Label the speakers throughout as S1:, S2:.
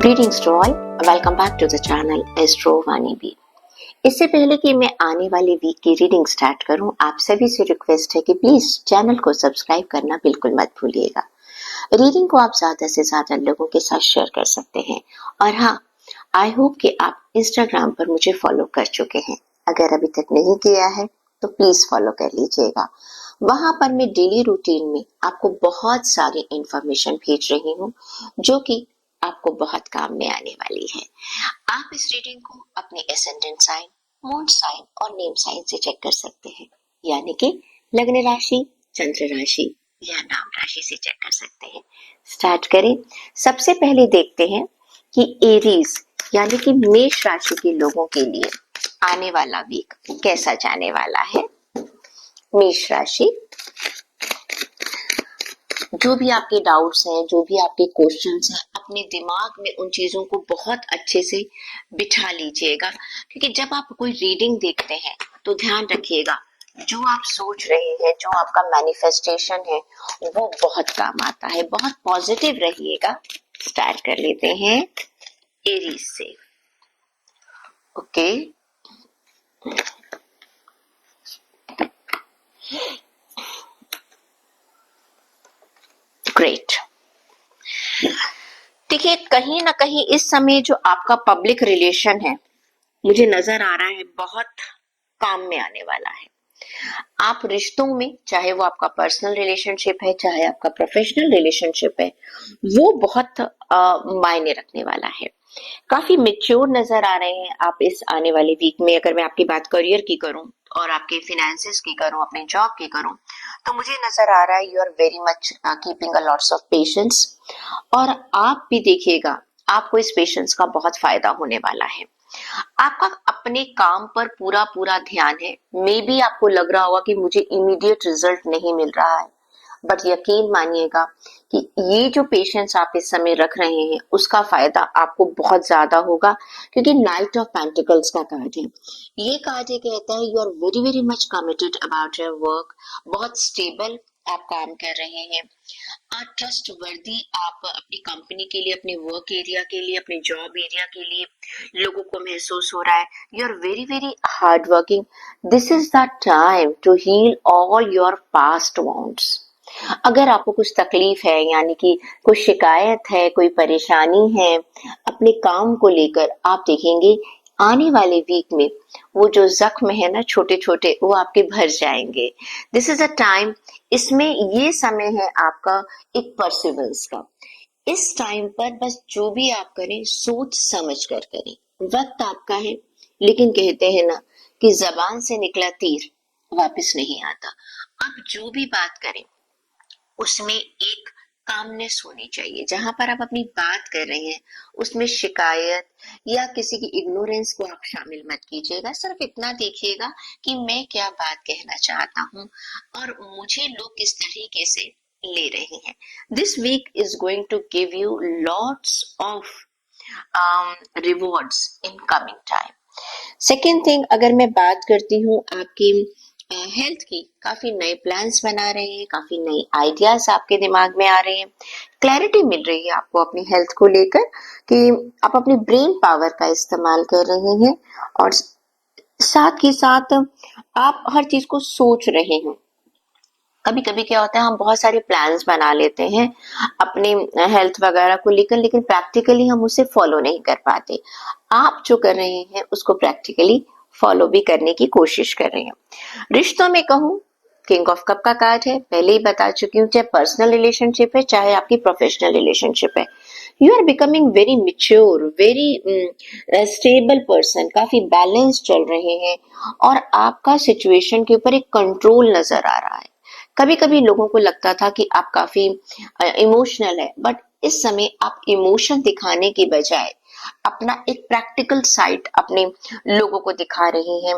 S1: Greetings to all. Welcome back to the channel Astro Vani B. इससे पहले कि मैं आने वाले वीक की रीडिंग स्टार्ट करूं, आप सभी से रिक्वेस्ट है कि प्लीज चैनल को सब्सक्राइब करना बिल्कुल मत भूलिएगा। रीडिंग को आप ज्यादा से ज्यादा लोगों के साथ शेयर कर सकते हैं। और हाँ, आई होप कि आप इंस्टाग्राम पर मुझे फॉलो कर चुके हैं। अगर अभी तक नहीं किया है तो प्लीज फॉलो कर लीजिएगा। वहां पर मैं डेली रूटीन में आपको बहुत सारी इंफॉर्मेशन भेज रही हूँ जो कि आपको बहुत काम में आने वाली है। आप इस रीडिंग को अपने एसेंडेंट साइन, मून साइन और नेम साइन से चेक कर सकते हैं, यानी कि लग्न राशि, चंद्र राशि या नाम राशि से चेक कर सकते हैं। स्टार्ट करें। सबसे पहले देखते हैं कि एरीज यानी कि मेष राशि के लोगों के लिए आने वाला वीक कैसा जाने वाला है। मेष राशि, जो भी आपके डाउट्स हैं, जो भी आपके क्वेश्चंस हैं, अपने दिमाग में उन चीजों को बहुत अच्छे से बिठा लीजिएगा, क्योंकि जब आप कोई रीडिंग देखते हैं तो ध्यान रखिएगा जो आप सोच रहे हैं, जो आपका मैनिफेस्टेशन है, वो बहुत काम आता है। बहुत पॉजिटिव रहिएगा। स्टार्ट कर लेते हैं एरीज से। Okay, great. देखिए, कहीं ना कहीं इस समय जो आपका पब्लिक रिलेशन है, मुझे नजर आ रहा है बहुत काम में आने वाला है। आप रिश्तों में, चाहे वो आपका पर्सनल रिलेशनशिप है, चाहे आपका प्रोफेशनल रिलेशनशिप है, वो बहुत मायने रखने वाला है। काफी मेच्योर नजर आ रहे हैं आप इस आने वाले वीक में। अगर मैं आपकी बात करियर की करूं और आपके फिनेंसेस की करूं, अपने जॉब की करूं, तो मुझे नजर आ रहा है you are very much keeping a lots of patience. और आप भी देखिएगा, आपको इस पेशेंस का बहुत फायदा होने वाला है। आपका अपने काम पर पूरा पूरा ध्यान है। मे बी आपको लग रहा होगा कि मुझे इमीडिएट रिजल्ट नहीं मिल रहा है, बट यकीन मानिएगा कि ये जो पेशेंस आप इस समय रख रहे हैं, उसका फायदा आपको बहुत ज्यादा होगा, क्योंकि नाइट ऑफ पेंटिकल्स का कार्ड है। ये कार्ड ये कहता है you are very very much committed about your work. बहुत स्टेबल आप काम कर रहे हैं, ट्रस्ट वर्दी आप अपनी कंपनी के लिए, अपने वर्क एरिया के लिए, अपने जॉब एरिया के लिए लोगों को महसूस हो रहा है। You are very very hard working. This is the time to heal all your past wounds. अगर आपको कुछ तकलीफ है, यानी कि कोई शिकायत है, कोई परेशानी है अपने काम को लेकर, आप देखेंगे आने वाले वीक में वो जो जख्म है ना, छोटे छोटे, वो आपके भर जाएंगे। दिस इज अ टाइम, इसमें ये समय है आपका एक परसिवरेंस का। इस टाइम पर बस जो भी आप करें सोच समझ कर करें। वक्त आपका है, लेकिन कहते हैं ना कि जबान से निकला तीर वापस नहीं आता। अब जो भी बात करें उसमें एक कामनेस होनी चाहिए। जहां पर आप अपनी बात कर रहे हैं उसमें शिकायत या किसी की इग्नोरेंस को आप शामिल मत कीजिएगा। सिर्फ इतना देखिएगा कि मैं क्या बात कहना चाहता हूँ और मुझे लोग किस तरीके से ले रहे हैं। This week is going to give you lots of rewards in coming time. Second thing, अगर मैं बात करती हूँ आपकी हेल्थ की, काफी नए प्लान्स बना रहे हैं, काफी नई आइडियाज आपके दिमाग में आ रहे हैं। क्लैरिटी मिल रही है आपको अपनी हेल्थ को लेकर कि आप अपनी ब्रेन पावर का इस्तेमाल कर रहे हैं और साथ ही साथ आप हर चीज को सोच रहे हैं। कभी कभी क्या होता है, हम बहुत सारे प्लान्स बना लेते हैं अपने हेल्थ वगैरह को लेकर, लेकिन प्रैक्टिकली हम उसे फॉलो नहीं कर पाते। आप जो कर रहे हैं उसको प्रैक्टिकली फॉलो भी करने की कोशिश कर रहे हैं। रिश्तों में कहूं, किंग ऑफ कप का कार्ड है, पहले ही बता चुकी हूँ, चाहे पर्सनल रिलेशनशिप है चाहे आपकी प्रोफेशनल रिलेशनशिप है, you are becoming very mature, very stable person. काफी बैलेंस चल रहे हैं और आपका सिचुएशन के ऊपर एक कंट्रोल नजर आ रहा है। कभी कभी लोगों को लगता था कि आप काफी इमोशनल है, बट इस समय आप इमोशन दिखाने के बजाय अपना एक प्रैक्टिकल साइड अपने लोगों को दिखा रहे हैं।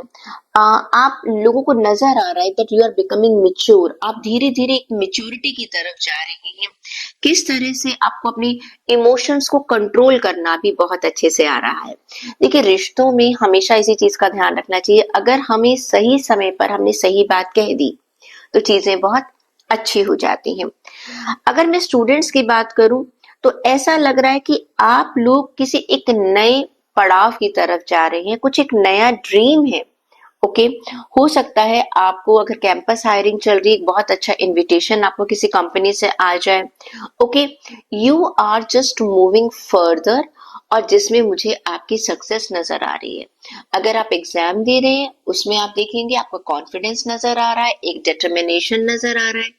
S1: आप लोगों को नजर आ रहा है that you are becoming mature. आप धीरे धीरे एक मेच्योरिटी की तरफ जा रहे हैं। किस तरह से आपको अपने इमोशंस को कंट्रोल करना भी बहुत अच्छे से आ रहा है। देखिए, रिश्तों में हमेशा इसी चीज का ध्यान रखना चाहिए। अगर हमें सही समय पर हमने सही बात कह दी तो चीजें बहुत अच्छी हो जाती हैं। अगर मैं स्टूडेंट्स की बात करूं तो ऐसा लग रहा है कि आप लोग किसी एक नए पड़ाव की तरफ जा रहे हैं, कुछ एक नया ड्रीम है। ओके हो सकता है आपको अगर कैंपस हायरिंग चल रही है, बहुत अच्छा इनविटेशन आपको किसी कंपनी से आ जाए। Okay you are just moving further, और जिसमें मुझे आपकी सक्सेस नजर आ रही है। अगर आप एग्जाम दे रहे हैं उसमें आप देखेंगे आपका कॉन्फिडेंस नजर आ रहा है, एक डिटर्मिनेशन नजर आ रहा है।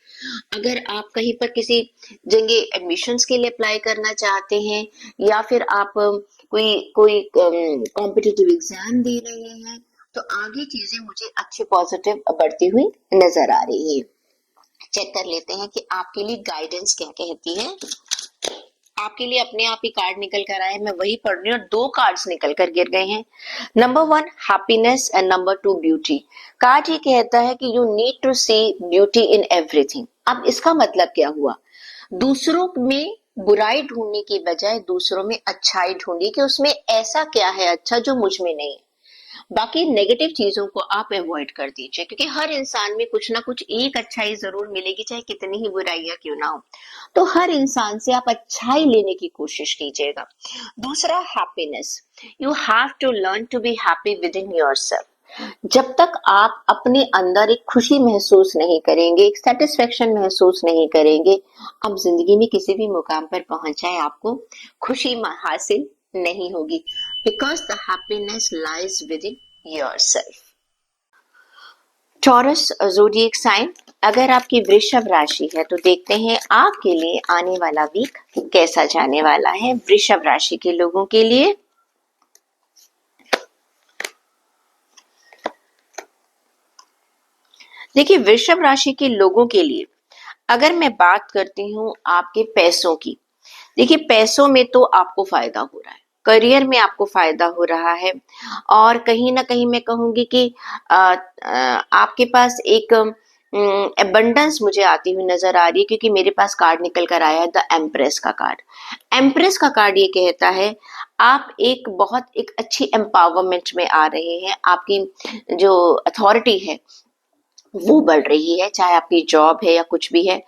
S1: अगर आप कहीं पर किसी जगह एडमिशन्स के लिए अप्लाई करना चाहते हैं, या फिर आप कोई कोई कॉम्पिटिटिव एग्जाम दे रहे हैं, तो आगे चीजें मुझे अच्छी पॉजिटिव बढ़ती हुई नजर आ रही है। चेक कर लेते हैं कि आपके लिए गाइडेंस क्या कहती है। आपके लिए अपने आप ही कार्ड निकल कर आए, मैं वही पढ़ रही हूँ, दो कार्ड्स निकल कर गिर गए हैं। Number 1 happiness and number 2 beauty. Card ये कहता है कि you need to see beauty in everything. अब इसका मतलब क्या हुआ? दूसरों में बुराई ढूंढने की बजाय दूसरों में अच्छाई ढूंढिए कि उसमें ऐसा क्या है अच्छा जो मुझ में नहीं है। बाकी नेगेटिव चीजों को आप अवॉइड कर दीजिए, क्योंकि हर इंसान में कुछ ना कुछ एक अच्छाई जरूर मिलेगी, चाहे कितनी ही बुराइयां क्यों ना हो। तो हर इंसान से आप अच्छाई लेने की कोशिश कीजिएगा। दूसरा happiness, you have to learn to be happy within yourself. जब तक आप अपने अंदर एक खुशी महसूस नहीं करेंगे, एक सेटिस्फेक्शन महसूस नहीं करेंगे, आप जिंदगी में किसी भी मुकाम पर पहुंच जाए आपको खुशी हासिल नहीं होगी, because the happiness lies within yourself. Taurus zodiac sign, अगर आपकी वृषभ राशि है तो देखते हैं आपके लिए आने वाला वीक कैसा जाने वाला है वृषभ राशि के लोगों के लिए। देखिए वृषभ राशि के लोगों के लिए अगर मैं बात करती हूँ आपके पैसों की, देखिए पैसों में तो आपको फायदा हो रहा है, करियर में आपको फायदा हो रहा है, और कहीं ना कहीं मैं कहूंगी कि आपके पास एक एबंडेंस मुझे आती हुई नजर आ रही है, क्योंकि मेरे पास कार्ड निकल कर आया है द एम्प्रेस का कार्ड। एम्प्रेस का कार्ड ये कहता है आप एक बहुत एक अच्छी एम्पावरमेंट में आ रहे हैं, आपकी जो अथॉरिटी है वो बढ़ रही है, चाहे आपकी जॉब है या कुछ भी है,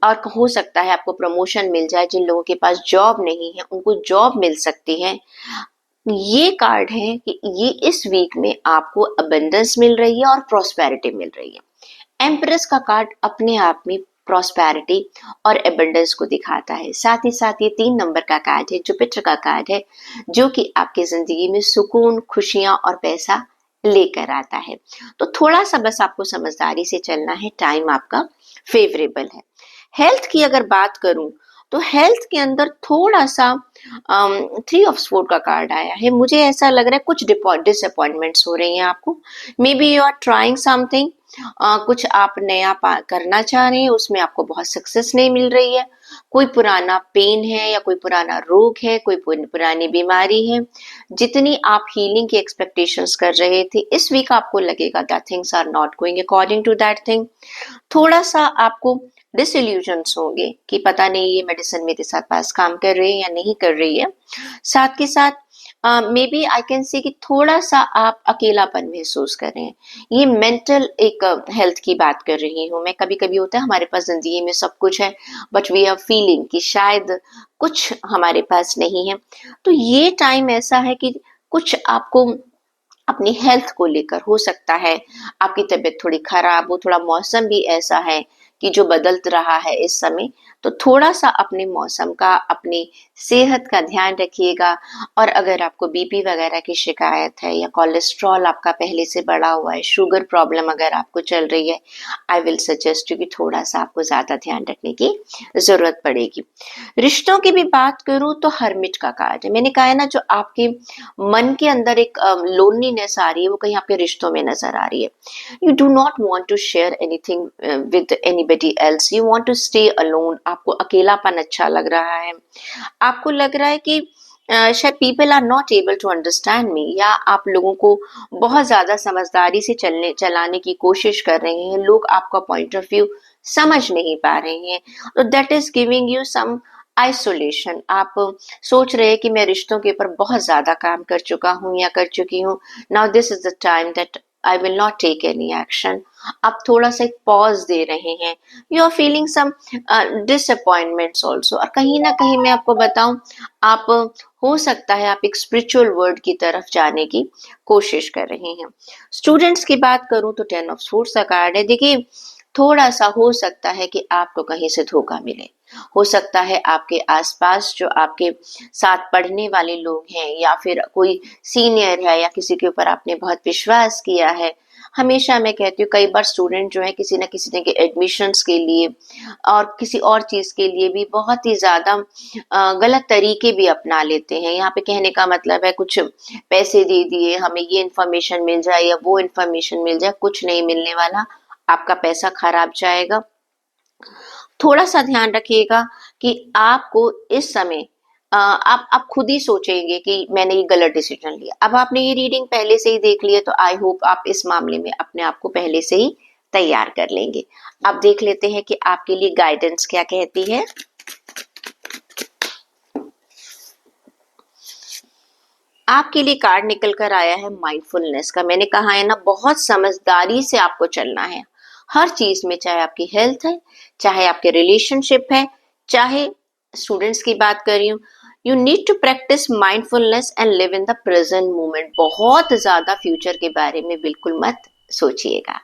S1: और हो सकता है आपको प्रमोशन मिल जाए। जिन लोगों के पास जॉब नहीं है उनको जॉब मिल सकती है। ये कार्ड है कि ये इस वीक में आपको अबंडेंस मिल रही है और प्रॉस्पेरिटी मिल रही है। एम्प्रेस का कार्ड अपने आप में प्रॉस्पेरिटी और एबंडेंस को दिखाता है। साथ ही साथ ये 3 नंबर का कार्ड है, जुपिटर का कार्ड है, जो कि आपकी जिंदगी में सुकून, खुशियां और पैसा लेकर आता है। तो थोड़ा सा बस आपको समझदारी से चलना है, टाइम आपका फेवरेबल है। हेल्थ की अगर बात करूं तो हेल्थ के अंदर थोड़ा सा 3 ऑफ स्वॉर्ड का कार्ड आया है। मुझे ऐसा लग रहा है कुछ डिसअपॉइंटमेंट्स हो रही हैं आपको। Maybe you are trying something, कुछ आप नया करना चाह रहे हैं, उसमें आपको बहुत सक्सेस नहीं मिल रही है। कोई पुराना पेन है या कोई पुराना रोग है, कोई पुरानी बीमारी है, जितनी आप हीलिंग की एक्सपेक्टेशंस कर रहे थे इस वीक आपको लगेगा that things are not going according to that thing. थोड़ा सा आपको डिसइल्यूजन्स होंगे कि पता नहीं ये मेडिसिन मेरे साथ पास काम कर रही है या नहीं कर रही है। साथ के साथ may B I can say कि थोड़ा सा आप अकेलापन महसूस कर रहे हैं। ये मेंटल एक हेल्थ की बात कर रही हूँ मैं। कभी कभी होता है हमारे पास जिंदगी में सब कुछ है, बट वी आर फीलिंग कि शायद कुछ हमारे पास नहीं है। तो ये टाइम ऐसा है कि कुछ आपको अपनी हेल्थ को लेकर हो सकता है आपकी तबीयत थोड़ी खराब हो, थोड़ा मौसम भी ऐसा है कि जो बदल रहा है इस समय, तो थोड़ा सा अपने मौसम का, अपनी सेहत का ध्यान रखिएगा। और अगर आपको बीपी वगैरह की शिकायत है या कोलेस्ट्रॉल आपका पहले से बढ़ा हुआ है, शुगर प्रॉब्लम अगर आपको चल रही है, आई विल सजेस्ट यू कि थोड़ा सा आपको ज्यादा ध्यान रखने की जरूरत पड़ेगी। रिश्तों की भी बात करूं तो हर्मिट का कार्ड है। मैंने कहा है ना, जो आपके मन के अंदर एक लोनलीनेस आ रही है वो कहीं आपके रिश्तों में नजर आ रही है। You do not want to share anything with anybody else, you want to stay alone. आपको अकेलापन अच्छा लग रहा है, आपको लग रहा है कि शायद people are not able to understand me, या आप लोगों को बहुत ज्यादा समझदारी से चलाने की कोशिश कर रहे हैं, लोग आपका पॉइंट ऑफ व्यू समझ नहीं पा रहे हैं। तो that is giving you some isolation. आप सोच रहे हैं कि मैं रिश्तों के ऊपर बहुत ज्यादा काम कर चुका हूं या कर चुकी हूँ, now this is the time that I will not take any action. आप थोड़ा सा एक पॉज दे रहे हैं। You are feeling some disappointments also. और कहीं ना कहीं मैं आपको बताऊं, आप हो सकता है आप एक स्पिरिचुअल वर्ड की तरफ जाने की कोशिश कर रहे हैं। स्टूडेंट्स की बात करूं तो 10 ऑफ सोर्स का कार्ड है। देखिए, थोड़ा सा हो सकता है कि आपको कहीं से धोखा मिले। हो सकता है आपके आसपास जो आपके साथ पढ़ने वाले लोग हैं, या फिर कोई सीनियर है, या किसी के ऊपर आपने बहुत विश्वास किया है। हमेशा मैं कहती हूँ, कई बार स्टूडेंट जो है किसी न किसी ने के एडमिशन्स के लिए और किसी और चीज के लिए भी बहुत ही ज्यादा गलत तरीके भी अपना लेते हैं। यहाँ पे कहने का मतलब है, कुछ पैसे दे दिए, हमें ये इन्फॉर्मेशन मिल जाए या वो इन्फॉर्मेशन मिल जाए, कुछ नहीं मिलने वाला, आपका पैसा खराब जाएगा। थोड़ा सा ध्यान रखिएगा कि आपको इस समय आप खुद ही सोचेंगे कि मैंने ये गलत डिसीजन लिया। अब आपने ये रीडिंग पहले से ही देख लिया, तो आई होप आप इस मामले में अपने आप को पहले से ही तैयार कर लेंगे। अब देख लेते हैं कि आपके लिए गाइडेंस क्या कहती है। आपके लिए कार्ड निकल कर आया है माइंडफुलनेस का। मैंने कहा है ना, बहुत समझदारी से आपको चलना है हर चीज में, चाहे आपकी हेल्थ है, चाहे आपके रिलेशनशिप है, चाहे स्टूडेंट्स की बात कर रही हूँ। You need to practise mindfulness and live in the present moment. बहुत ज्यादा फ्यूचर के बारे में बिल्कुल मत सोचिएगा।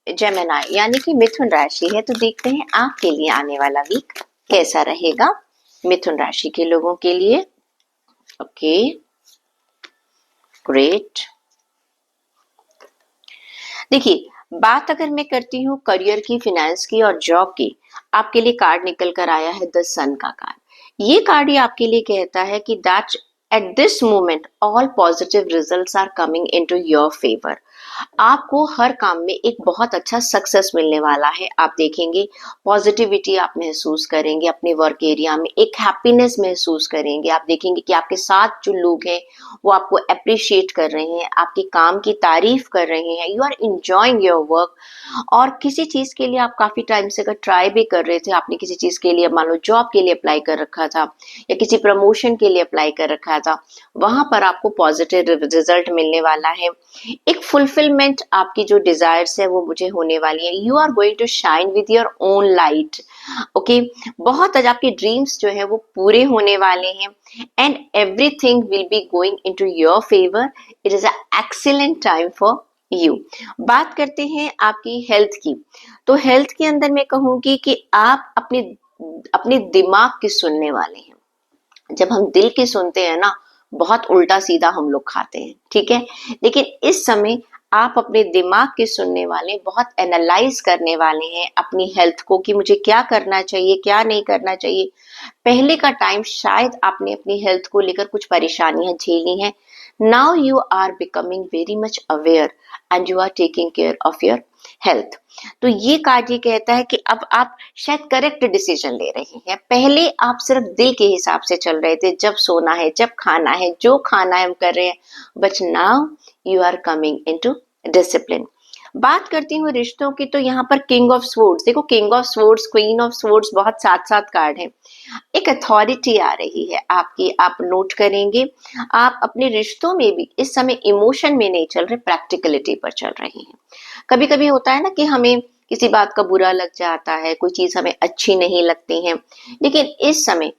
S1: जेमिनी यानी कि मिथुन राशि है, तो देखते हैं आपके लिए आने वाला वीक कैसा रहेगा मिथुन राशि के लोगों के लिए। Okay, great. देखिए, बात अगर मैं करती हूँ करियर की, फाइनेंस की और जॉब की, आपके लिए कार्ड निकल कर आया है द सन का कार्ड। ये कार्ड ही आपके लिए कहता है कि that at this moment all positive results are coming into your favour. आपको हर काम में एक बहुत अच्छा सक्सेस मिलने वाला है। आप देखेंगे पॉजिटिविटी आप महसूस करेंगे, अपने वर्क एरिया में एक हैप्पीनेस महसूस करेंगे। आप देखेंगे कि आपके साथ जो लोग हैं वो आपको अप्रिशिएट कर रहे हैं, आपके काम की तारीफ कर रहे हैं। You are enjoying your work. और किसी चीज के लिए आप काफी टाइम से अगर ट्राई भी कर रहे थे, आपने किसी चीज के लिए मान लो जॉब के लिए अप्लाई कर रखा था या किसी प्रमोशन के लिए अप्लाई कर रखा था, वहां पर आपको पॉजिटिव रिजल्ट मिलने वाला है। एक फुलफिलमेंट आपकी जो डिजायर्स है वो मुझे होने वाली है। You are going to shine with your own light. Okay, बहुत आज आपके ड्रीम्स जो है वो पूरे होने वाले हैं and everything will be going into your favour. It is a excellent time for you. बात करते हैं आपकी हेल्थ की, तो हेल्थ के अंदर मैं कहूंगी कि आप अपने अपने दिमाग की सुनने वाले हैं। जब हम दिल की सुनते हैं ना, बहुत उल्टा सीधा हम लोग खाते हैं, ठीक है। लेकिन इस समय आप अपने दिमाग के सुनने वाले, बहुत एनालाइज करने वाले हैं अपनी हेल्थ को कि मुझे क्या करना चाहिए, क्या नहीं करना चाहिए। पहले का टाइम शायद आपने अपनी हेल्थ को लेकर कुछ परेशानियां झेली हैं। Now you are becoming very much aware and you are taking care of your health. तो ये कार्ड ये कहता है कि अब आप शायद करेक्ट डिसीजन ले रहे हैं। पहले आप सिर्फ दिल के हिसाब से चल रहे थे, जब सोना है, जब खाना है, जो खाना है हम कर रहे हैं, but now you are coming into discipline. बात करती हूँ रिश्तों की, तो यहाँ पर किंग ऑफ स्वॉर्ड्स, देखो king of swords, queen of swords, बहुत साथ साथ कार्ड है। एक अथॉरिटी आ रही है आपकी, आप नोट करेंगे। आप अपने रिश्तों में भी इस समय इमोशन में नहीं चल रहे, प्रैक्टिकलिटी पर चल रहे हैं। कभी कभी होता है ना कि हमें किसी बात का बुरा लग जाता है, कोई चीज हमें अच्छी नहीं लगती है, लेकिन इस समय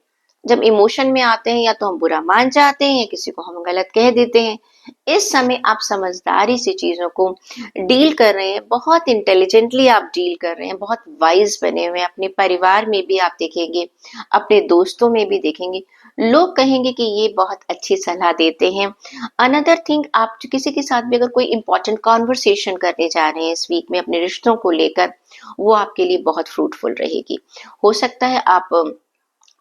S1: जब इमोशन में आते हैं या तो हम बुरा मान जाते हैं या किसी को हम गलत कह देते हैं। इस समय आप समझदारी से चीजों को डील कर रहे हैं, बहुत इंटेलिजेंटली आप डील कर रहे हैं, बहुत वाइज बने हुए हैं। अपने परिवार में भी आप देखेंगे, अपने दोस्तों में भी देखेंगे, लोग कहेंगे कि ये बहुत अच्छी सलाह देते हैं। अनदर थिंग, आप किसी के साथ भी अगर कोई इंपॉर्टेंट कॉन्वर्सेशन करने जा रहे हैं इस वीक में अपने रिश्तों को लेकर, वो आपके लिए बहुत फ्रूटफुल रहेगी। हो सकता है आप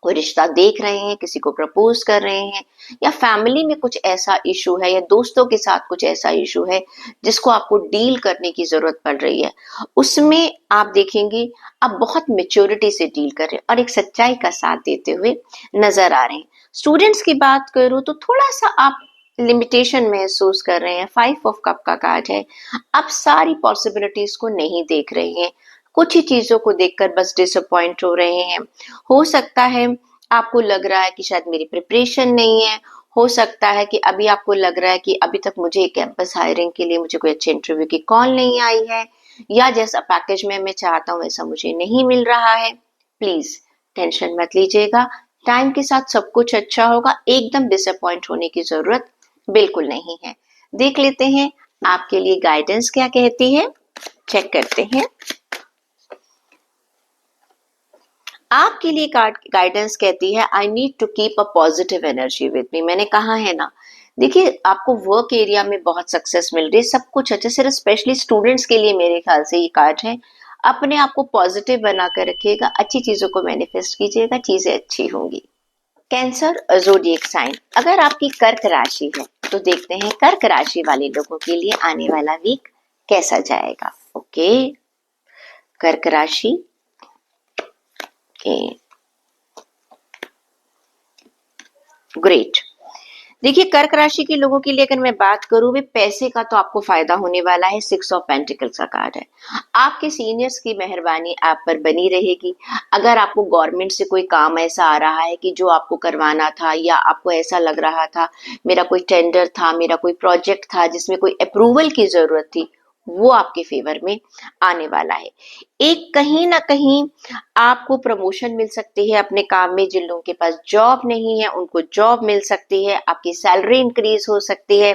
S1: कोई रिश्ता देख रहे हैं, किसी को प्रपोज कर रहे हैं, या फैमिली में कुछ ऐसा इशू है, या दोस्तों के साथ कुछ ऐसा इशू है जिसको आपको डील करने की जरूरत पड़ रही है। उसमें आप देखेंगे आप बहुत मेच्योरिटी से डील कर रहे हैं और एक सच्चाई का साथ देते हुए नजर आ रहे हैं। स्टूडेंट्स की बात करूं तो थोड़ा सा आप लिमिटेशन महसूस कर रहे हैं। 5 ऑफ कप का कार्ड है। आप सारी पॉसिबिलिटीज को नहीं देख रहे हैं, कुछ ही चीजों को देखकर बस डिसअपॉइंट हो रहे हैं। हो सकता है आपको लग रहा है कि शायद मेरी प्रिपरेशन नहीं है, हो सकता है कि अभी आपको लग रहा है कि अभी तक मुझे कैंपस हायरिंग के लिए मुझे कोई अच्छे इंटरव्यू की कॉल नहीं आई है, या जैसा पैकेज में मैं चाहता हूँ वैसा मुझे नहीं मिल रहा है। प्लीज टेंशन मत लीजिएगा, टाइम के साथ सब कुछ अच्छा होगा, एकदम डिसअपॉइंट होने की जरूरत बिल्कुल नहीं है। देख लेते हैं आपके लिए गाइडेंस क्या कहती है, चेक करते हैं। आपके लिए गाइडेंस कहती है I need to keep a positive energy with me. मैंने कहा है ना, देखिए आपको वर्क एरिया में बहुत सक्सेस मिल रही है, सब कुछ अच्छा, सिर्फ स्पेशली स्टूडेंट्स के लिए मेरे ख्याल से ये कार्ड है। अपने आप को पॉजिटिव बना कर रखिएगा, अच्छी चीजों को मैनिफेस्ट कीजिएगा, चीजें अच्छी होंगी। कैंसर ज़ोडिएक साइन, अगर आपकी कर्क राशि है तो देखते हैं कर्क राशि वाले लोगों के लिए आने वाला वीक कैसा जाएगा। ओके, कर्क राशि ग्रेट। देखिए कर्क राशि के लोगों के लिए अगर मैं बात करूं, वे पैसे का तो आपको फायदा होने वाला है, 6 ऑफ पेंटिकल्स का कार्ड है। आपके सीनियर्स की मेहरबानी आप पर बनी रहेगी। अगर आपको गवर्नमेंट से कोई काम ऐसा आ रहा है कि जो आपको करवाना था, या आपको ऐसा लग रहा था मेरा कोई टेंडर था, मेरा कोई प्रोजेक्ट था जिसमें कोई अप्रूवल की जरूरत थी, वो आपके फेवर में आने वाला है। एक कहीं ना कहीं आपको प्रमोशन मिल सकती है अपने काम में, जिन लोगों के पास जॉब नहीं है उनको जॉब मिल सकती है, आपकी सैलरी इंक्रीज हो सकती है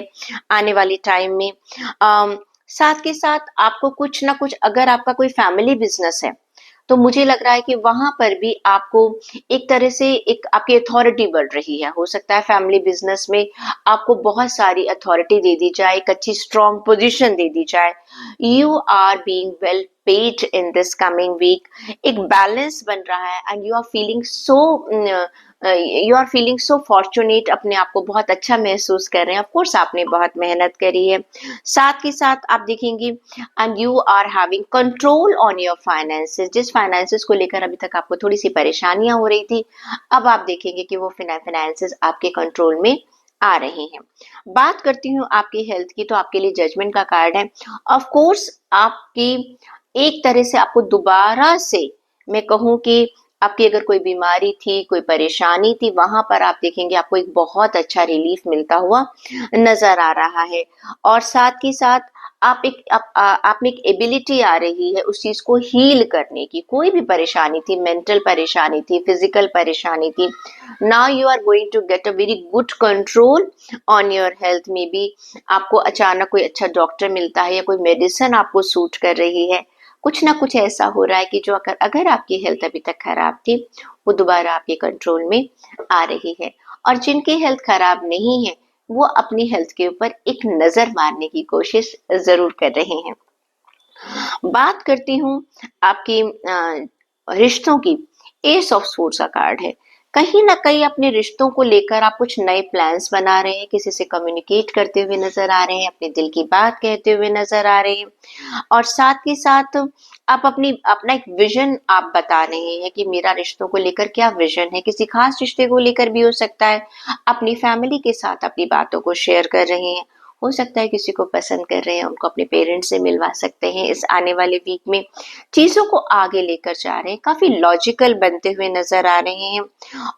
S1: आने वाली टाइम में। साथ के साथ आपको कुछ ना कुछ, अगर आपका कोई फैमिली बिजनेस है तो मुझे लग रहा है कि वहां पर भी आपको एक तरह से एक आपकी अथॉरिटी बढ़ रही है। हो सकता है फैमिली बिजनेस में आपको बहुत सारी अथॉरिटी दे दी जाए, एक अच्छी स्ट्रॉन्ग पोजीशन दे दी जाए। You are being well paid in this coming week, एक बैलेंस बन रहा है and you are feeling so fortunate, अपने आप को बहुत अच्छा महसूस कर रहे हैं। ऑफ कोर्स आपने बहुत मेहनत करी है। साथ के साथ आप देखेंगे and you are having control on your finances. जिस फाइनेंसेस को लेकर अभी तक आपको थोड़ी सी परेशानियां हो रही थी, अब आप देखेंगे कि वो फाइनेंसेस आपके कंट्रोल में आ रहे हैं। बात करती हूँ आपकी हेल्थ की, तो आपके लिए जजमेंट का कार्ड है। ऑफ कोर्स आपकी एक तरह से आपको दोबारा से मैं कहूँ कि आपकी अगर कोई बीमारी थी, कोई परेशानी थी, वहां पर आप देखेंगे आपको एक बहुत अच्छा रिलीफ मिलता हुआ नजर आ रहा है। और साथ ही साथ आप में एक एबिलिटी आ रही है उस चीज को हील करने की। कोई भी परेशानी थी, मेंटल परेशानी थी, फिजिकल परेशानी थी, now you are going to get a very good control on your health. में भी आपको अचानक कोई अच्छा डॉक्टर मिलता है, या कोई मेडिसिन आपको सूट कर रही है। कुछ ना कुछ ऐसा हो रहा है कि जो अगर आपकी हेल्थ अभी तक खराब थी, वो दोबारा आपके कंट्रोल में आ रही है। और जिनकी हेल्थ खराब नहीं है, वो अपनी हेल्थ के ऊपर एक नजर मारने की कोशिश जरूर कर रहे हैं। बात करती हूँ आपकी रिश्तों की, एस ऑफ सोर्ड्स का कार्ड है। कहीं ना कहीं अपने रिश्तों को लेकर आप कुछ नए प्लान्स बना रहे हैं, किसी से कम्युनिकेट करते हुए नजर आ रहे हैं, अपने दिल की बात कहते हुए नजर आ रहे हैं। और साथ ही साथ आप अपना एक विजन आप बता रहे हैं कि मेरा रिश्तों को लेकर क्या विजन है। किसी खास रिश्ते को लेकर भी हो सकता है, अपनी फैमिली के साथ अपनी बातों को शेयर कर रहे हैं। हो सकता है किसी को पसंद कर रहे हैं, उनको अपने पेरेंट्स से मिलवा सकते हैं इस आने वाले वीक में। चीजों को आगे लेकर जा रहे हैं, काफी लॉजिकल बनते हुए नजर आ रहे हैं।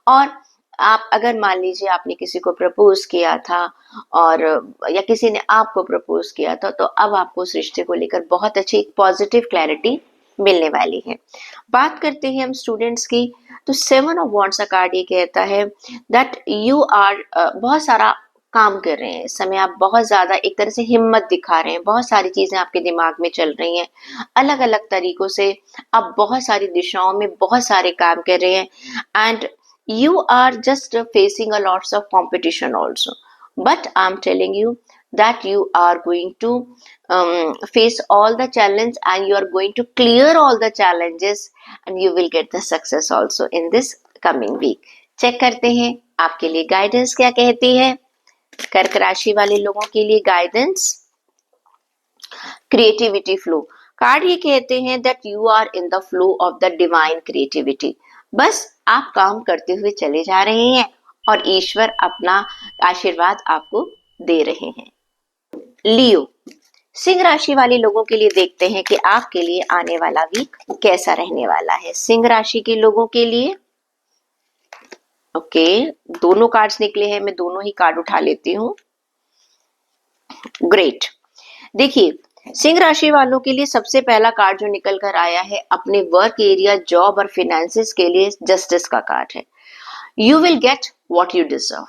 S1: और आप अगर मान लीजिए आपने किसी को प्रपोज किया था, और या किसी ने आपको प्रपोज किया था, तो अब आपको उस रिश्ते को लेकर बहुत अच्छी एक पॉजिटिव क्लैरिटी मिलने वाली है। बात करते हैं हम स्टूडेंट्स की, तो 7 ऑफ वॉन्ड्स का कार्ड ये कहता है दैट यू आर बहुत सारा काम कर रहे हैं। इस समय आप बहुत ज्यादा एक तरह से हिम्मत दिखा रहे हैं, बहुत सारी चीजें आपके दिमाग में चल रही हैं, अलग अलग तरीकों से आप बहुत सारी दिशाओं में बहुत सारे काम कर रहे हैं। And you are just facing a lots of competition also, but I'm telling you that you are going to face all the challenge, and you are going to clear all the challenges, and you will get the success also in this coming week। Check करते हैं आपके लिए guidance क्या कहती है। कर्क राशि वाले लोगों के लिए गाइडेंस, क्रिएटिविटी फ्लो कार्ड ये कहते हैं that you are in the flow of the divine creativity. बस आप काम करते हुए चले जा रहे हैं और ईश्वर अपना आशीर्वाद आपको दे रहे हैं। लियो, सिंह राशि वाले लोगों के लिए देखते हैं कि आपके लिए आने वाला वीक कैसा रहने वाला है। सिंह राशि के लोगों के लिए ओके, दोनों कार्ड्स निकले हैं, मैं दोनों ही कार्ड उठा लेती हूँ। ग्रेट। देखिए, सिंह राशि वालों के लिए सबसे पहला कार्ड जो निकल कर आया है अपने वर्क एरिया, जॉब और फिनेंसेस के लिए जस्टिस का कार्ड है। You will get what you deserve.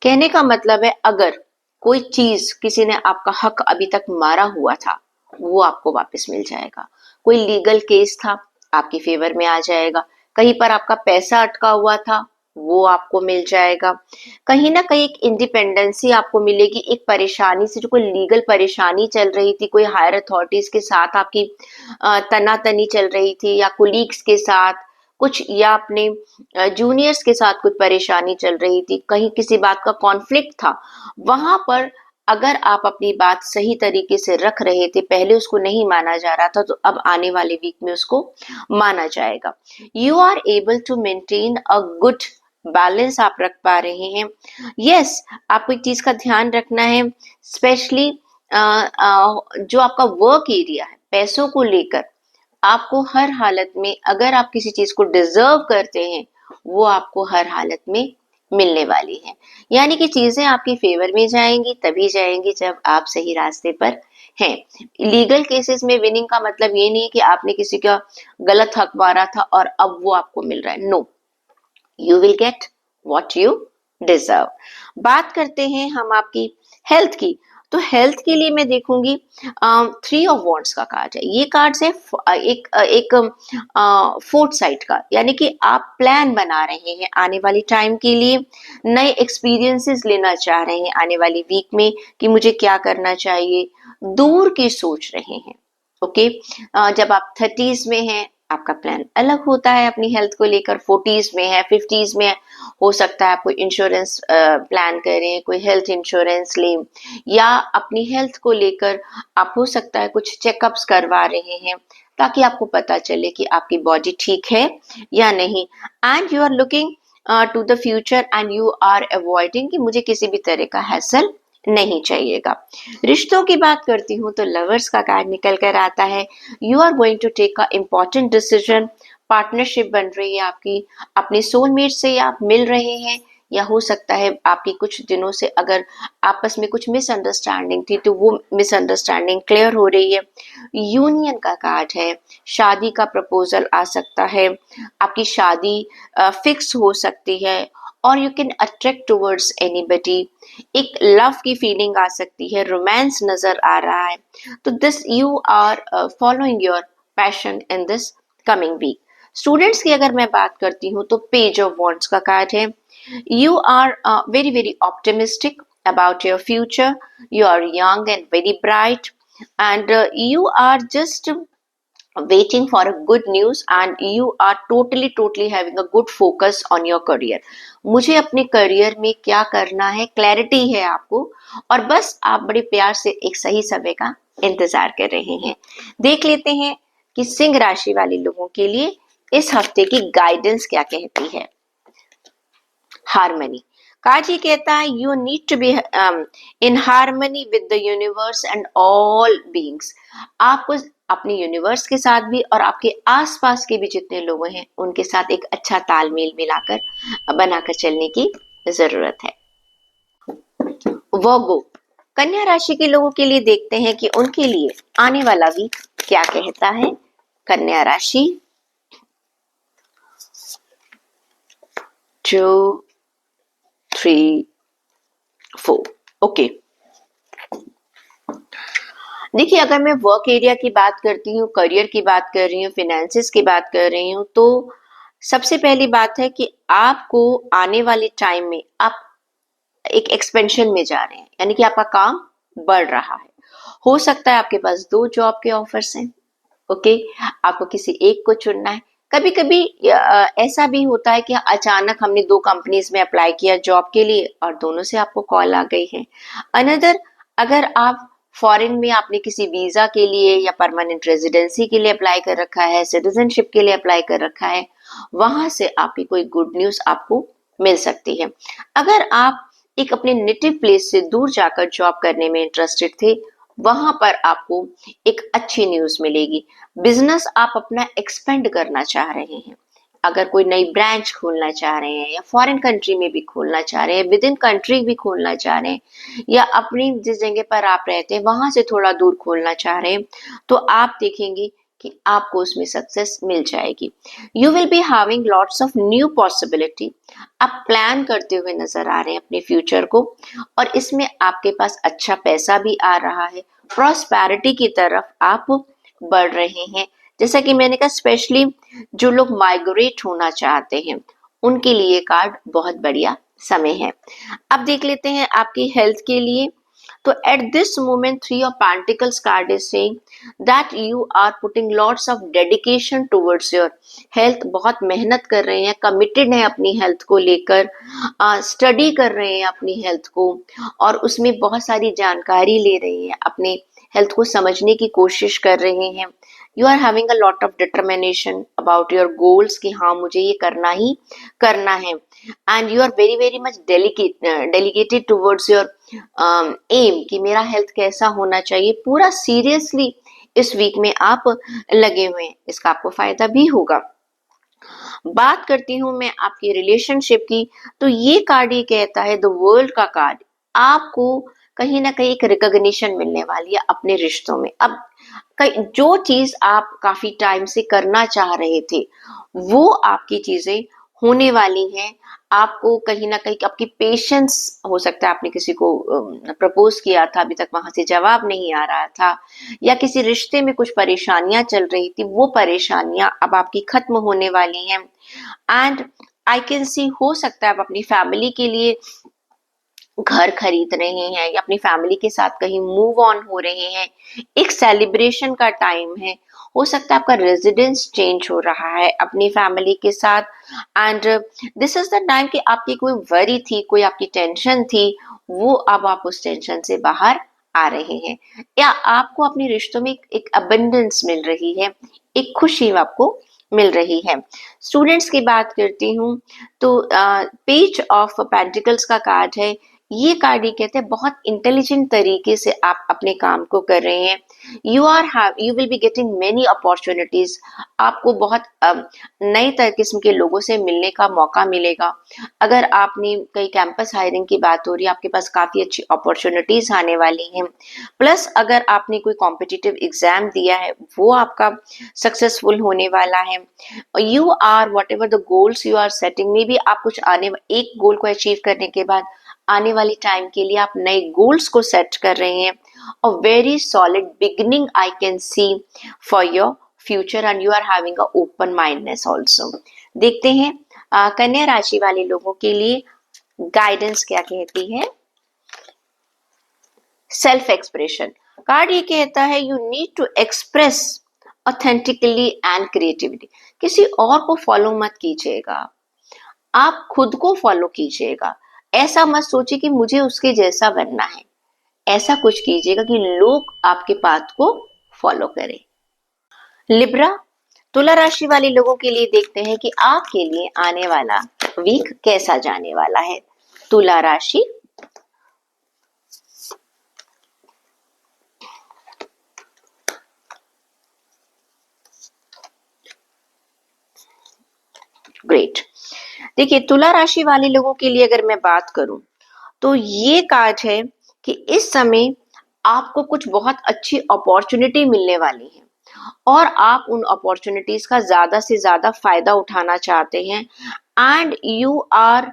S1: कहने का मतलब है, अगर कोई चीज किसी ने आपका हक अभी तक मारा हुआ था वो आपको वापस मिल जाएगा। कोई लीगल केस था, आपके फेवर में आ जाएगा। कहीं पर आपका पैसा अटका हुआ था, वो आपको मिल जाएगा। कहीं ना कहीं एक इंडिपेंडेंसी आपको मिलेगी। एक परेशानी से, जो कोई लीगल परेशानी चल रही थी, कोई हायर अथॉरिटीज के साथ आपकी तनातनी चल रही थी, या कोलीग्स के साथ कुछ, या अपने जूनियर्स के साथ कुछ परेशानी चल रही थी, कहीं किसी बात का कॉन्फ्लिक्ट था, वहां पर अगर आप अपनी बात सही तरीके से रख रहे थे, पहले उसको नहीं माना जा रहा था, तो अब आने वाले वीक में उसको माना जाएगा। You are able to maintain a good balance आप रख पा रहे हैं। यस, आपको एक चीज का ध्यान रखना है, स्पेशली जो आपका वर्क एरिया है, पैसों को लेकर आपको हर हालत में, अगर आप किसी चीज को डिजर्व करते हैं, वो आपको हर हालत में मिलने वाली है। यानी कि चीजें आपकी फेवर में जाएंगी, तभी जाएंगी जब आप सही रास्ते पर हैं। लीगल केसेस में विनिंग का मतलब ये नहीं है कि आपने किसी का गलत हक मारा था और अब वो आपको मिल रहा है। No, you will get what you deserve. बात करते हैं हम आपकी हेल्थ की। तो हेल्थ के लिए मैं देखूंगी, 3 ऑफ वॉन्ड्स का कार्ड है। ये कार्ड है एक फोर्थ साइड का, यानी कि आप प्लान बना रहे हैं आने वाली टाइम के लिए, नए एक्सपीरियंसेस लेना चाह रहे हैं आने वाली वीक में कि मुझे क्या करना चाहिए, दूर की सोच रहे हैं। ओके, जब आप 30s में हैं, आपका प्लान अलग होता है अपनी हेल्थ को लेकर। 40s में है, 50s में है, हो सकता है आप कोई इंश्योरेंस प्लान करें, कोई हेल्थ इंश्योरेंस लें, या अपनी हेल्थ को लेकर आप हो सकता है कुछ चेकअप्स करवा रहे हैं, ताकि आपको पता चले कि आपकी बॉडी ठीक है या नहीं। And you are looking to the future and you are avoiding कि मुझे किसी भी तरह का हैसल नहीं चाहिएगा। रिश्तों की बात करती हूँ तो लवर्स का कार्ड निकल कर आता है। You are going to take a important decision. Partnership बन रही है आपकी, अपने सोलमेट से आप मिल रहे हैं, या हो सकता है आपकी कुछ दिनों से अगर आपस में कुछ मिसअंडरस्टैंडिंग थी तो वो मिसअंडरस्टैंडिंग क्लियर हो रही है। यूनियन का कार्ड है, शादी का प्रपोजल आ सकता है, आपकी शादी फिक्स हो सकती है, और you can attract towards anybody. एक लव की फीलिंग आ सकती है, रोमांस नजर आ रहा है। तो this you are following your passion in this coming week. Students की अगर मैं बात करती हूँ तो पेज ऑफ वॉन्ड्स का कार्ड है। You are very, very optimistic about your future. You are young and very bright, and you are just waiting for a good news, and you are totally having a good focus on your career. मुझे अपने career में क्या करना है, clarity है आपको, और बस आप बड़े प्यार से एक सही समय का इंतजार कर रहे हैं। देख लेते हैं कि सिंह राशि वाले लोगों के लिए इस हफ्ते की गाइडेंस क्या कहती है। हार्मनी। काजी कहता है you need to be in harmony with the universe and all beings. आपको अपने यूनिवर्स के साथ भी और आपके आसपास के भी जितने लोग हैं उनके साथ एक अच्छा तालमेल मिलाकर बनाकर चलने की जरूरत है। वर्गो। कन्या राशि के लोगों के लिए देखते हैं कि उनके लिए आने वाला वीक क्या कहता है। कन्या राशि, 2 3 4। ओके, देखिए, अगर मैं वर्क एरिया की बात करती हूँ, करियर की बात कर रही हूँ, फिनेंसेस की बात कर रही हूँ, तो सबसे पहली बात है कि आपको आने वाले टाइम में आप एक एक्सपेंशन में जा रहे हैं, यानी कि आपका काम बढ़ रहा है। हो सकता है आपके पास 2 जॉब के ऑफर्स हैं। ओके, आपको किसी एक को चुनना है। कभी कभी ऐसा भी होता है कि अचानक हमने 2 कंपनीज में अप्लाई किया जॉब के लिए और दोनों से आपको कॉल आ गई है। अनदर, अगर आप फॉरेन में आपने किसी वीजा के लिए या परमानेंट रेजिडेंसी के लिए अप्लाई कर रखा है, सिटीजनशिप के लिए अप्लाई कर रखा है, वहां से आपकी कोई गुड न्यूज आपको मिल सकती है। अगर आप एक अपने नेटिव प्लेस से दूर जाकर जॉब करने में इंटरेस्टेड थे, वहां पर आपको एक अच्छी न्यूज मिलेगी। बिजनेस आप अपना एक्सपेंड करना चाह रहे हैं, अगर कोई नई ब्रांच खोलना चाह रहे हैं या फॉरेन कंट्री में भी खोलना चाह रहे हैं, विद इन कंट्री भी खोलना चाह रहे हैं, या अपनी जिस जगह पर आप रहते हैं वहां से थोड़ा दूर खोलना चाह रहे हैं, तो आप देखेंगे कि आपको उसमें सक्सेस मिल जाएगी। You will be having lots of new possibility. आप प्लान करते हुए नजर आ रहे हैं अपने फ्यूचर को, और इसमें आपके पास अच्छा पैसा भी आ रहा है, प्रॉस्पेरिटी की तरफ आप बढ़ रहे हैं। जैसा कि मैंने कहा, स्पेशली जो लोग माइग्रेट होना चाहते हैं उनके लिए कार्ड बहुत बढ़िया समय है। अब देख लेते हैं आपकी हेल्थ के लिए। तो at this moment 3 of Pentacles card is saying that you are putting lots of dedication towards your health. बहुत मेहनत कर रहे हैं, कमिटेड हैं अपनी हेल्थ को लेकर, स्टडी कर रहे हैं अपनी हेल्थ को, और उसमें बहुत सारी जानकारी ले रहे हैं, अपने हेल्थ को समझने की कोशिश कर रहे हैं। You are having a lot of determination about your goals कि हाँ मुझे ये करना ही करना है, and you are very very much dedicated towards your aim कि मेरा हेल्थ कैसा होना चाहिए। पूरा सीरियसली इस वीक में आप लगे हुए हैं, इसका आपको फायदा भी होगा। बात करती हूं मैं आपकी रिलेशनशिप की, तो ये कार्ड ये कहता है, द वर्ल्ड का कार्ड, आपको कहीं ना कहीं एक रिकॉग्निशन मिलने वाली है अपने रिश्तों में। अब जो चीज आप काफी टाइम से करना चाह रहे थे वो आपकी चीजें होने वाली हैं। आपको कहीं ना कहीं आपकी पेशेंस, हो सकता है आपने किसी को प्रपोज किया था, अभी तक वहां से जवाब नहीं आ रहा था, या किसी रिश्ते में कुछ परेशानियां चल रही थी, वो परेशानियां अब आपकी खत्म होने वाली हैं। एंड आई कैन सी, हो सकता है आप अपनी फैमिली के लिए घर खरीद रहे हैं या अपनी फैमिली के साथ कहीं मूव ऑन हो रहे हैं, एक सेलिब्रेशन का टाइम है। हो सकता है आपका रेजिडेंस चेंज हो रहा है अपनी फैमिली के साथ, and this is the time कि आपकी कोई वरी थी, कोई आपकी टेंशन थी, वो अब आप उस टेंशन से बाहर आ रहे हैं, या आपको अपने रिश्तों में एक अबंडेंस मिल रही है, एक खुशी आपको मिल रही है। स्टूडेंट्स की बात करती हूँ, तो पेज ऑफ पेंटिकल्स का कार्ड है। ये कार्ड ये कहते हैं बहुत इंटेलिजेंट तरीके से आप अपने काम को कर रहे हैं। You will be getting many opportunities. आपको बहुत नए तरह किस्म के लोगों से मिलने का मौका मिलेगा। अगर आपने कई कैंपस हायरिंग की बात हो रही है, आपके पास काफी अच्छी अपॉर्चुनिटीज आने वाली हैं। प्लस अगर आपने कोई कॉम्पिटिटिव एग्जाम दिया है वो आपका सक्सेसफुल होने वाला है। You are whatever the goals you are setting, में भी आप कुछ एक गोल को अचीव करने के बाद आने वाली टाइम के लिए आप नए गोल्स को सेट कर रहे हैं। A very solid beginning I can see for your future, and you are having a open mindness also. देखते हैं कन्या राशि वाले लोगों के लिए गाइडेंस क्या कहती है। सेल्फ एक्सप्रेशन कार्ड ये कहता है, you need to express authentically and creativity. किसी और को फॉलो मत कीजिएगा, आप खुद को फॉलो कीजिएगा। ऐसा मत सोचिए कि मुझे उसके जैसा बनना है, ऐसा कुछ कीजिएगा कि लोग आपके पाथ को फॉलो करें। लिब्रा, तुला राशि वाले लोगों के लिए देखते हैं कि आपके लिए आने वाला वीक कैसा जाने वाला है। तुला राशि, ग्रेट। देखिए, तुला राशि वाले लोगों के लिए अगर मैं बात करूं तो ये कार्ड है कि इस समय आपको कुछ बहुत अच्छी अपॉर्चुनिटी मिलने वाली है, और आप उन अपॉर्चुनिटीज का ज्यादा से ज्यादा फायदा उठाना चाहते हैं, and you are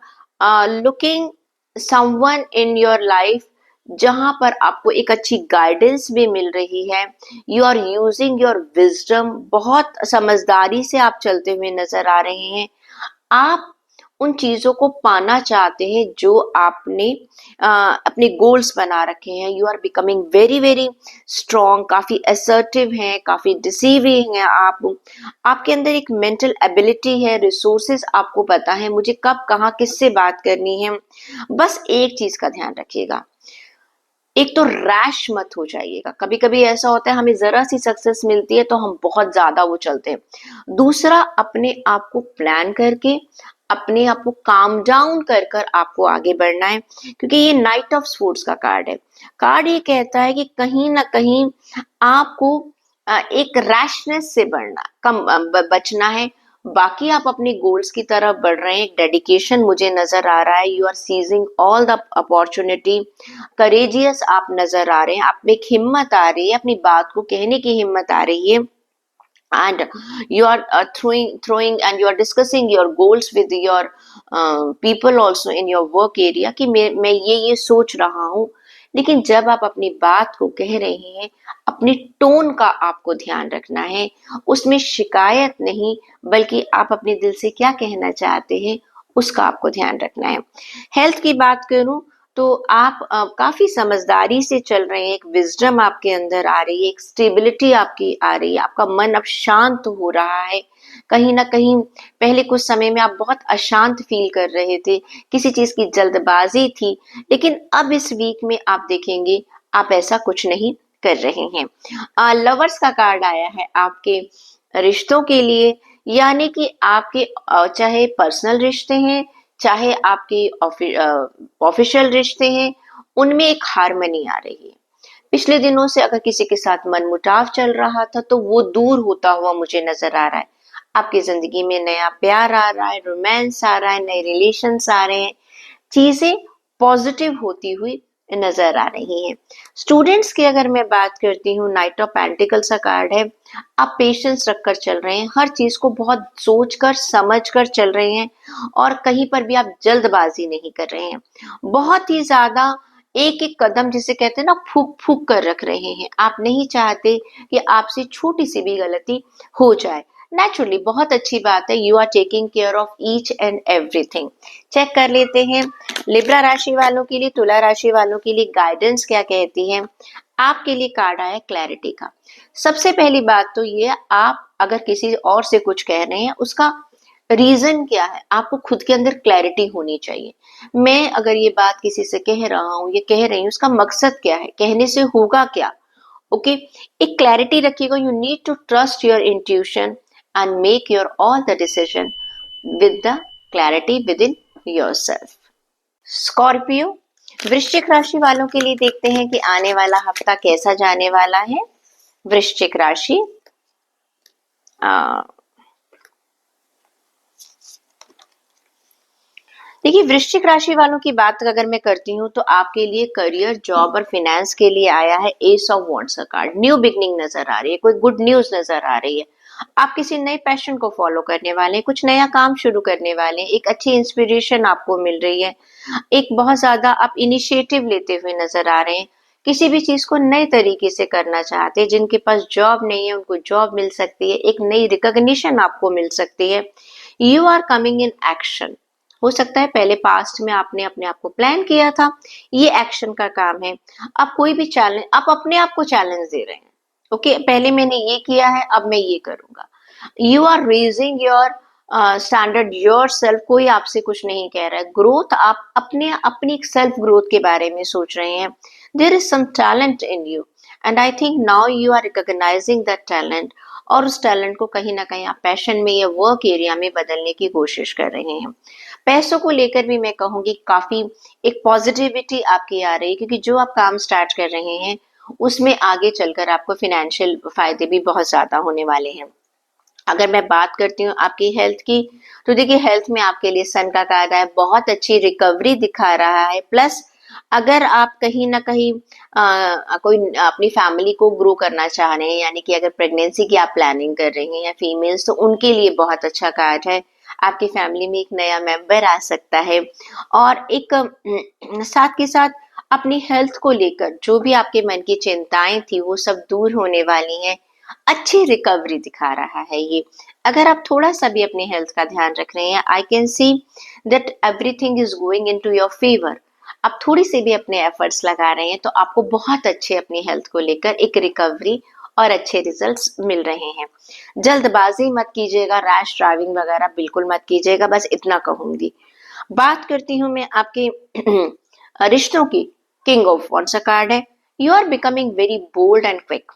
S1: looking someone in your life जहां पर आपको एक अच्छी गाइडेंस भी मिल रही है। You are using your wisdom, बहुत समझदारी से आप चलते हुए नजर आ रहे हैं। आप उन चीजों को पाना चाहते हैं जो आपने अपने गोल्स बना रखे हैं। You are becoming very very strong, काफी असर्टिव हैं, काफी डिसीविंग हैं आप। आपके अंदर एक मेंटल एबिलिटी है, रिसोर्सेज आपको पता है मुझे कब कहाँ किससे बात करनी है। बस एक चीज का ध्यान रखिएगा, एक तो रैश मत हो जाइएगा। कभी कभी ऐसा होता है हमें जरा सी सक्सेस मिलती है तो हम बहुत ज्यादा वो चलते हैं। दूसरा, अपने आप को प्लान करके, अपने आप को काम डाउन कर कर आपको आगे बढ़ना है, क्योंकि ये नाइट ऑफ स्पोर्ट्स का कार्ड है। कार्ड ये कहता है कि कहीं ना कहीं आपको एक रैशनेस से बचना है। बाकी आप अपने गोल्स की तरफ बढ़ रहे हैं, एक डेडिकेशन मुझे नजर आ रहा है, you are seizing all the opportunity, courageous आप नजर आ रहे हैं, आप में एक हिम्मत आ रही है, अपनी बात को कहने की हिम्मत आ रही है, and you are throwing and you are discussing your goals with your people also in your work area कि मैं ये सोच रहा हूँ। लेकिन जब आप अपनी बात को कह रहे हैं, अपनी टोन का आपको ध्यान रखना है, उसमें शिकायत नहीं बल्कि आप अपने दिल से क्या कहना चाहते हैं उसका आपको ध्यान रखना है। हेल्थ की बात करूं तो आप काफी समझदारी से चल रहे हैं, एक विजडम आपके अंदर आ रही है, एक स्टेबिलिटी आपकी आ रही है, आपका मन अब शांत हो रहा है। कहीं ना कहीं पहले कुछ समय में आप बहुत अशांत फील कर रहे थे, किसी चीज की जल्दबाजी थी, लेकिन अब इस वीक में आप देखेंगे आप ऐसा कुछ नहीं कर रहे हैं। लवर्स का कार्ड आया है आपके रिश्तों के लिए, यानी कि आपके चाहे पर्सनल रिश्ते हैं चाहे आपके ऑफिशियल रिश्ते हैं, उनमें एक हार्मनी आ रही है। पिछले दिनों से अगर किसी के साथ मनमुटाव चल रहा था तो वो दूर होता हुआ मुझे नजर आ रहा है। आपकी जिंदगी में नया प्यार आ रहा है, रोमांस आ रहा है, नए रिलेशंस आ रहे हैं, चीजें पॉजिटिव होती हुई नजर आ रही हैं। स्टूडेंट्स की अगर मैं बात करती हूँ, नाइट ऑफ पेंटिकल्स का कार्ड है, आप पेशेंस रखकर चल रहे हैं, हर चीज को बहुत सोच कर समझ कर चल रहे हैं और कहीं पर भी आप जल्दबाजी नहीं कर रहे हैं। बहुत ही ज्यादा एक एक कदम जिसे कहते हैं ना फूक फूक कर रख रहे हैं, आप नहीं चाहते कि आपसे छोटी सी भी गलती हो जाए। नेचुरली बहुत अच्छी बात है, you are taking care of each and everything. Check कर लेते हैं लिब्रा राशि वालों के लिए, तुला राशि वालों के लिए गाइडेंस क्या कहती है। आपके लिए कार्ड आया क्लैरिटी का। सबसे पहली बात तो ये, आप अगर किसी और से कुछ कह रहे हैं उसका रीजन क्या है, आपको खुद के अंदर क्लैरिटी होनी चाहिए। मैं अगर ये बात किसी से कह रहा हूँ, ये कह रही हूँ, उसका मकसद क्या है, कहने से होगा क्या। ओके, एक क्लैरिटी रखिएगा। You need to trust your intuition and make your all the decision with the clarity within yourself. Scorpio, वृश्चिक राशि वालों के लिए देखते हैं कि आने वाला हफ्ता कैसा जाने वाला है। वृश्चिक राशि, देखिए वृश्चिक राशि वालों की बात अगर मैं करती हूँ तो आपके लिए करियर, जॉब और फाइनेंस के लिए आया है एस ऑफ वॉन्ड्स का कार्ड। न्यू बिगनिंग नजर आ रही है, कोई गुड न्यूज नजर आ रही है, आप किसी नए पैशन को फॉलो करने वाले हैं, कुछ नया काम शुरू करने वाले हैं, एक अच्छी इंस्पिरेशन आपको मिल रही है, एक बहुत ज्यादा आप इनिशिएटिव लेते हुए नजर आ रहे हैं, किसी भी चीज को नए तरीके से करना चाहते हैं। जिनके पास जॉब नहीं है उनको जॉब मिल सकती है, एक नई रिकॉग्निशन आपको मिल सकती है। You are coming in action. हो सकता है पहले पास्ट में आपने अपने आप को प्लान किया था, ये एक्शन का काम है। आप कोई भी चैलेंज, आप अपने आप को चैलेंज दे रहे हैं। ओके, पहले मैंने ये किया है अब मैं ये करूंगा। You are raising your standard your self, कोई आपसे कुछ नहीं कह रहा है। ग्रोथ, आप अपनी सेल्फ ग्रोथ के बारे में सोच रहे हैं। There is some talent in you and I think now you are recognizing that talent, और उस टैलेंट को कहीं ना कहीं आप पैशन में या वर्क एरिया में बदलने की कोशिश कर रहे हैं। पैसों को लेकर भी मैं कहूंगी काफी एक पॉजिटिविटी आपकी आ रही है, क्योंकि जो आप काम स्टार्ट कर रहे हैं उसमें आगे चलकर आपको फाइनेंशियल फायदे भी बहुत ज्यादा होने वाले हैं। अगर मैं बात करती हूँ आपकी हेल्थ की, तो देखिए हेल्थ में आपके लिए सन का कार्ड है, बहुत अच्छी रिकवरी दिखा रहा है। प्लस अगर आप कहीं ना कहीं कोई अपनी फैमिली को ग्रो करना चाह रहे हैं, यानी कि अगर प्रेगनेंसी की आप प्लानिंग कर रही हैं या फीमेल्स, तो उनके लिए बहुत अच्छा कार्ड है। आपकी फैमिली में एक नया मेंबर आ सकता है, और एक साथ के साथ अपनी हेल्थ को लेकर जो भी आपके मन की चिंताएं थी वो सब दूर होने वाली हैं। अच्छी रिकवरी दिखा रहा है ये। अगर आप थोड़ा सा भी अपनी हेल्थ का ध्यान रख रहे हैं, आई can see that everything is going into your favour. आप थोड़ी सी भी अपने एफर्ट्स लगा रहे हैं तो आपको बहुत अच्छे अपनी हेल्थ को लेकर एक रिकवरी और अच्छे रिजल्ट्स मिल रहे हैं। जल्दबाजी मत कीजिएगा, रैश ड्राइविंग वगैरह बिल्कुल मत कीजिएगा, बस इतना कहूंगी। बात करती हूँ मैं आपके रिश्तों की। किंग ऑफ वॉन्ड्स का कार्ड है। You are becoming very bold and quick.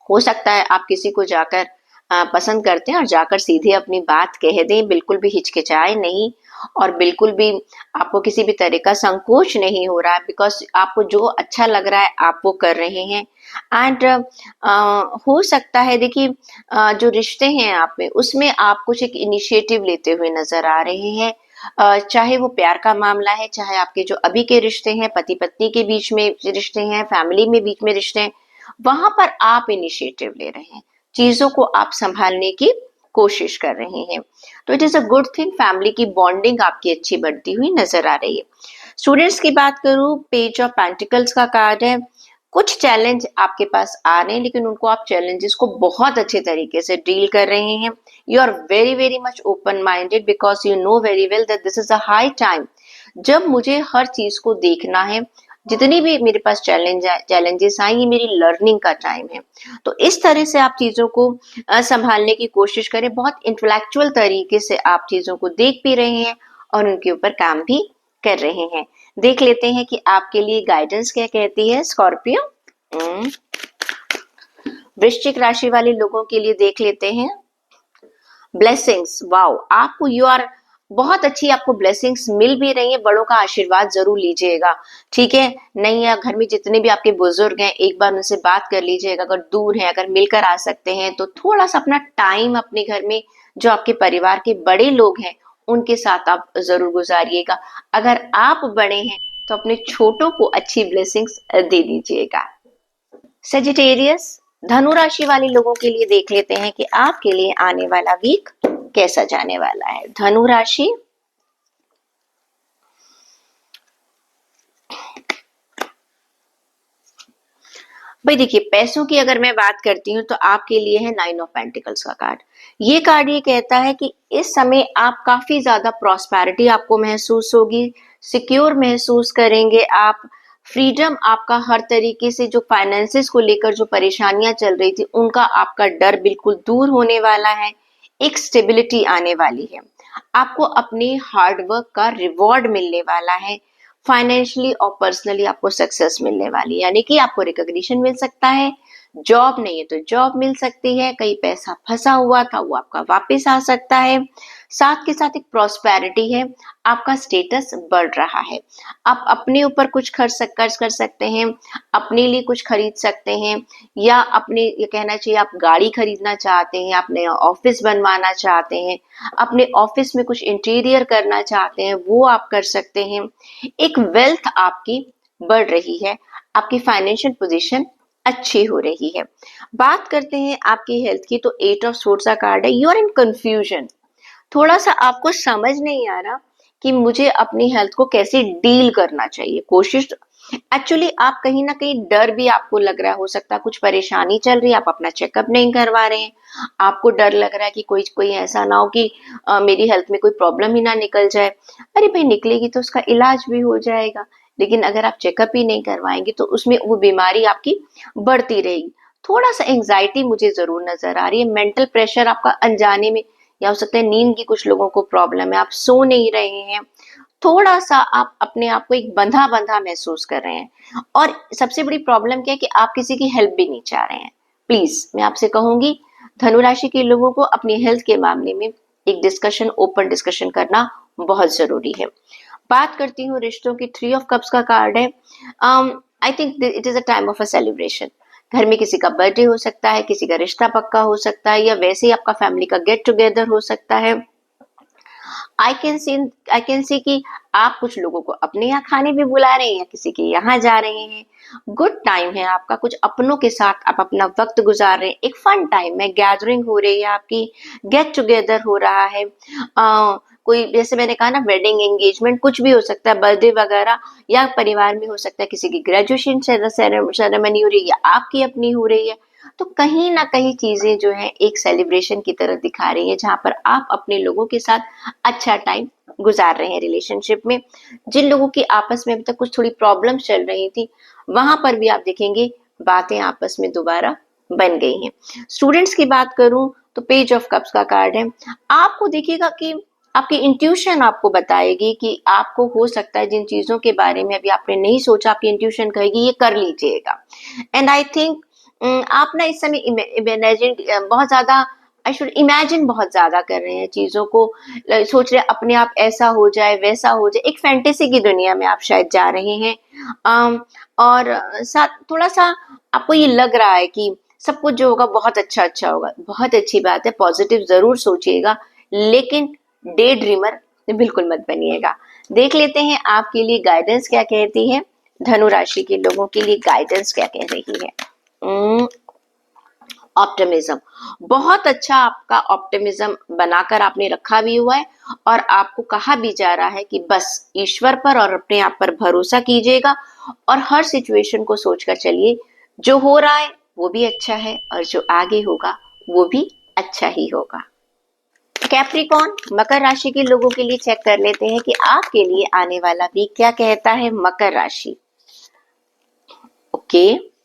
S1: हो सकता है आप किसी को जाकर पसंद करते हैं और जाकर सीधे अपनी बात कह दें, बिल्कुल भी हिचकिचाए नहीं और बिल्कुल भी आपको किसी भी तरह का संकोच नहीं हो रहा है, बिकॉज आपको जो अच्छा लग रहा है आप वो कर रहे हैं। एंड हो सकता है, देखिए जो रिश्ते हैं आप में, उसमें आप कुछ एक इनिशिएटिव लेते हुए नजर आ रहे हैं। चाहे वो प्यार का मामला है, चाहे आपके जो अभी के रिश्ते हैं, पति पत्नी के बीच में रिश्ते हैं, फैमिली में बीच में रिश्ते हैं, वहां पर आप इनिशिएटिव ले रहे हैं, चीजों को आप संभालने की कोशिश कर रहे हैं। तो it is a good thing, family की बॉन्डिंग आपकी अच्छी बढ़ती हुई नजर आ रही है। स्टूडेंट्स की बात करूं, पेज ऑफ पेंटिकल्स का कार्ड है। कुछ चैलेंज आपके पास आ रहे हैं, लेकिन उनको आप चैलेंजेस को बहुत अच्छे तरीके से डील कर रहे हैं। You are very very much open minded, because you know very well that this is a high time जब मुझे हर चीज को देखना है। जितनी भी मेरे पास चैलेंजेस आई, ये मेरी लर्निंग का टाइम है। तो इस तरह से आप चीजों को संभालने की कोशिश करें। बहुत इंटेलेक्चुअल तरीके से आप चीजों को देख भी रहे हैं और उनके ऊपर काम भी कर रहे हैं। देख लेते हैं कि आपके लिए गाइडेंस क्या कहती है स्कॉर्पियो। वृश्चिक राशि वाले लोगों के लिए देख लेते हैं। ब्लेसिंग्स, वाओ, आपको यू आर बहुत अच्छी, आपको ब्लेसिंग्स मिल भी रही है। बड़ों का आशीर्वाद जरूर लीजिएगा, ठीक है। नहीं है घर में जितने भी आपके बुजुर्ग हैं, एक बार उनसे बात कर लीजिएगा। अगर दूर हैं, अगर मिलकर आ सकते हैं तो थोड़ा सा अपना टाइम अपने घर में जो आपके परिवार के बड़े लोग हैं उनके साथ आप जरूर गुजारिएगा। अगर आप बड़े हैं तो अपने छोटों को अच्छी ब्लेसिंग्स दे दीजिएगा। सेजिटेरियस, धनु राशि वाले लोगों के लिए देख लेते हैं कि आपके लिए आने वाला वीक कैसा जाने वाला है। धनु राशि, भाई देखिए, पैसों की अगर मैं बात करती हूँ तो आपके लिए है 9 ऑफ पेंटिकल्स का कार्ड। ये कार्ड ये कहता है कि इस समय आप काफी ज्यादा प्रॉस्पेरिटी आपको महसूस होगी, सिक्योर महसूस करेंगे आप। फ्रीडम आपका हर तरीके से, जो फाइनेंसेस को लेकर जो परेशानियां चल रही थी उनका आपका डर बिल्कुल दूर होने वाला है। एक स्टेबिलिटी आने वाली है, आपको अपने हार्डवर्क का रिवॉर्ड मिलने वाला है। फाइनेंशियली और पर्सनली आपको सक्सेस मिलने वाली है, यानी कि आपको रिकॉग्निशन मिल सकता है। जॉब नहीं है तो जॉब मिल सकती है, कहीं पैसा फंसा हुआ था वो आपका वापस आ सकता है। साथ के साथ एक प्रॉस्पेरिटी है, आपका स्टेटस बढ़ रहा है। आप अपने ऊपर कुछ खर्च कर सकते हैं, अपने लिए कुछ खरीद सकते हैं, या अपने, ये कहना चाहिए, आप गाड़ी खरीदना चाहते हैं, आप नया ऑफिस बनवाना चाहते हैं, अपने ऑफिस में कुछ इंटीरियर करना चाहते हैं, वो आप कर सकते हैं। एक वेल्थ आपकी बढ़ रही है, आपकी फाइनेंशियल पोजीशन अच्छी हो रही है। बात करते हैं आपकी हेल्थ की, तो 8 ऑफ सोर्ड्स का कार्ड है। यू आर इन कंफ्यूजन, थोड़ा सा आपको समझ नहीं आ रहा कि मुझे अपनी हेल्थ को कैसे डील करना चाहिए। कोशिश, एक्चुअली आप कहीं ना कहीं डर भी आपको लग रहा है, हो सकता है कुछ परेशानी चल रही है, आप अपना चेकअप नहीं करवा रहे हैं। आपको डर लग रहा है कि कोई कोई ऐसा ना हो कि मेरी हेल्थ में कोई प्रॉब्लम ही ना निकल जाए। अरे भाई, निकलेगी तो उसका इलाज भी हो जाएगा, लेकिन अगर आप चेकअप ही नहीं करवाएंगे तो उसमें वो बीमारी आपकी बढ़ती रहेगी। थोड़ा सा एंजाइटी मुझे जरूर नजर आ रही है, मेंटल प्रेशर आपका अनजाने में, या हो सकता है नींद की कुछ लोगों को प्रॉब्लम है, आप सो नहीं रहे हैं, थोड़ा सा आप अपने आप को एक बंधा बंधा महसूस कर रहे हैं। और सबसे बड़ी प्रॉब्लम क्या है कि आप किसी की हेल्प भी नहीं चाह रहे हैं। प्लीज मैं आपसे कहूंगी, धनुराशि के लोगों को अपनी हेल्थ के मामले में एक डिस्कशन, ओपन डिस्कशन करना बहुत जरूरी है। बात करती हूँ रिश्तों की, 3 ऑफ कप्स का कार्ड है। I think it is a time of a celebration. घर में किसी का बर्थडे हो सकता है, किसी का रिश्ता पक्का हो सकता है, या वैसे ही आपका फैमिली का गेट टुगेदर हो सकता है। आई कैन सी कि आप कुछ लोगों को अपने यहाँ खाने भी बुला रहे हैं या किसी के यहाँ जा रहे हैं। गुड टाइम है आपका, कुछ अपनों के साथ आप अपना वक्त गुजार रहे हैं। एक फन टाइम है, गैदरिंग हो रही है आपकी, गेट टुगेदर हो रहा है। कोई, जैसे मैंने कहा ना, वेडिंग, एंगेजमेंट, कुछ भी हो सकता है, बर्थडे वगैरह, या परिवार में हो सकता है किसी की ग्रेजुएशन सेरेमनी हो रही है या आपकी अपनी हो रही है। तो कहीं ना कहीं चीजें जो है एक सेलिब्रेशन की तरह दिखा रही है, जहां पर आप अपने लोगों के साथ अच्छा टाइम गुजार रहे हैं। रिलेशनशिप में जिन लोगों की आपस में अभी तक कुछ थोड़ी प्रॉब्लम चल रही थी, वहां पर भी आप देखेंगे बातें आपस में दोबारा बन गई हैं। स्टूडेंट्स की बात करूं तो पेज ऑफ कप्स का कार्ड है। आपको देखिएगा कि आपकी इंट्यूशन आपको बताएगी कि आपको हो सकता है जिन चीजों के बारे में अभी आपने नहीं सोचा, आपकी इंट्यूशन कहेगी ये कर लीजिएगा। एंड आई थिंक आप ना इस समय इमेजिन, बहुत ज्यादा आई शुड इमेजिन बहुत ज्यादा कर रहे हैं चीजों को, सोच रहे हैं अपने आप ऐसा हो जाए वैसा हो जाए, एक फैंटेसी की दुनिया में आप शायद जा रहे हैं। और साथ थोड़ा सा आपको ये लग रहा है कि सब कुछ जो होगा बहुत अच्छा अच्छा होगा, बहुत अच्छी बात है, पॉजिटिव जरूर सोचिएगा, लेकिन डे ड्रीमर बिल्कुल मत बनिएगा। देख लेते हैं आपके लिए गाइडेंस क्या कहती है, धनु राशि के लोगों के लिए गाइडेंस क्या कह रही है। ऑप्टिमिज्म, बहुत अच्छा आपका ऑप्टिमिज्म बनाकर आपने रखा भी हुआ है, और आपको कहा भी जा रहा है कि बस ईश्वर पर और अपने आप पर भरोसा कीजिएगा, और हर सिचुएशन को सोचकर चलिए, जो हो रहा है वो भी अच्छा है और जो आगे होगा वो भी अच्छा ही होगा। कैप्रिकॉर्न, मकर राशि के लोगों के लिए चेक कर लेते हैं कि आपके लिए आने वाला वीक क्या कहता है। मकर राशि, ओके,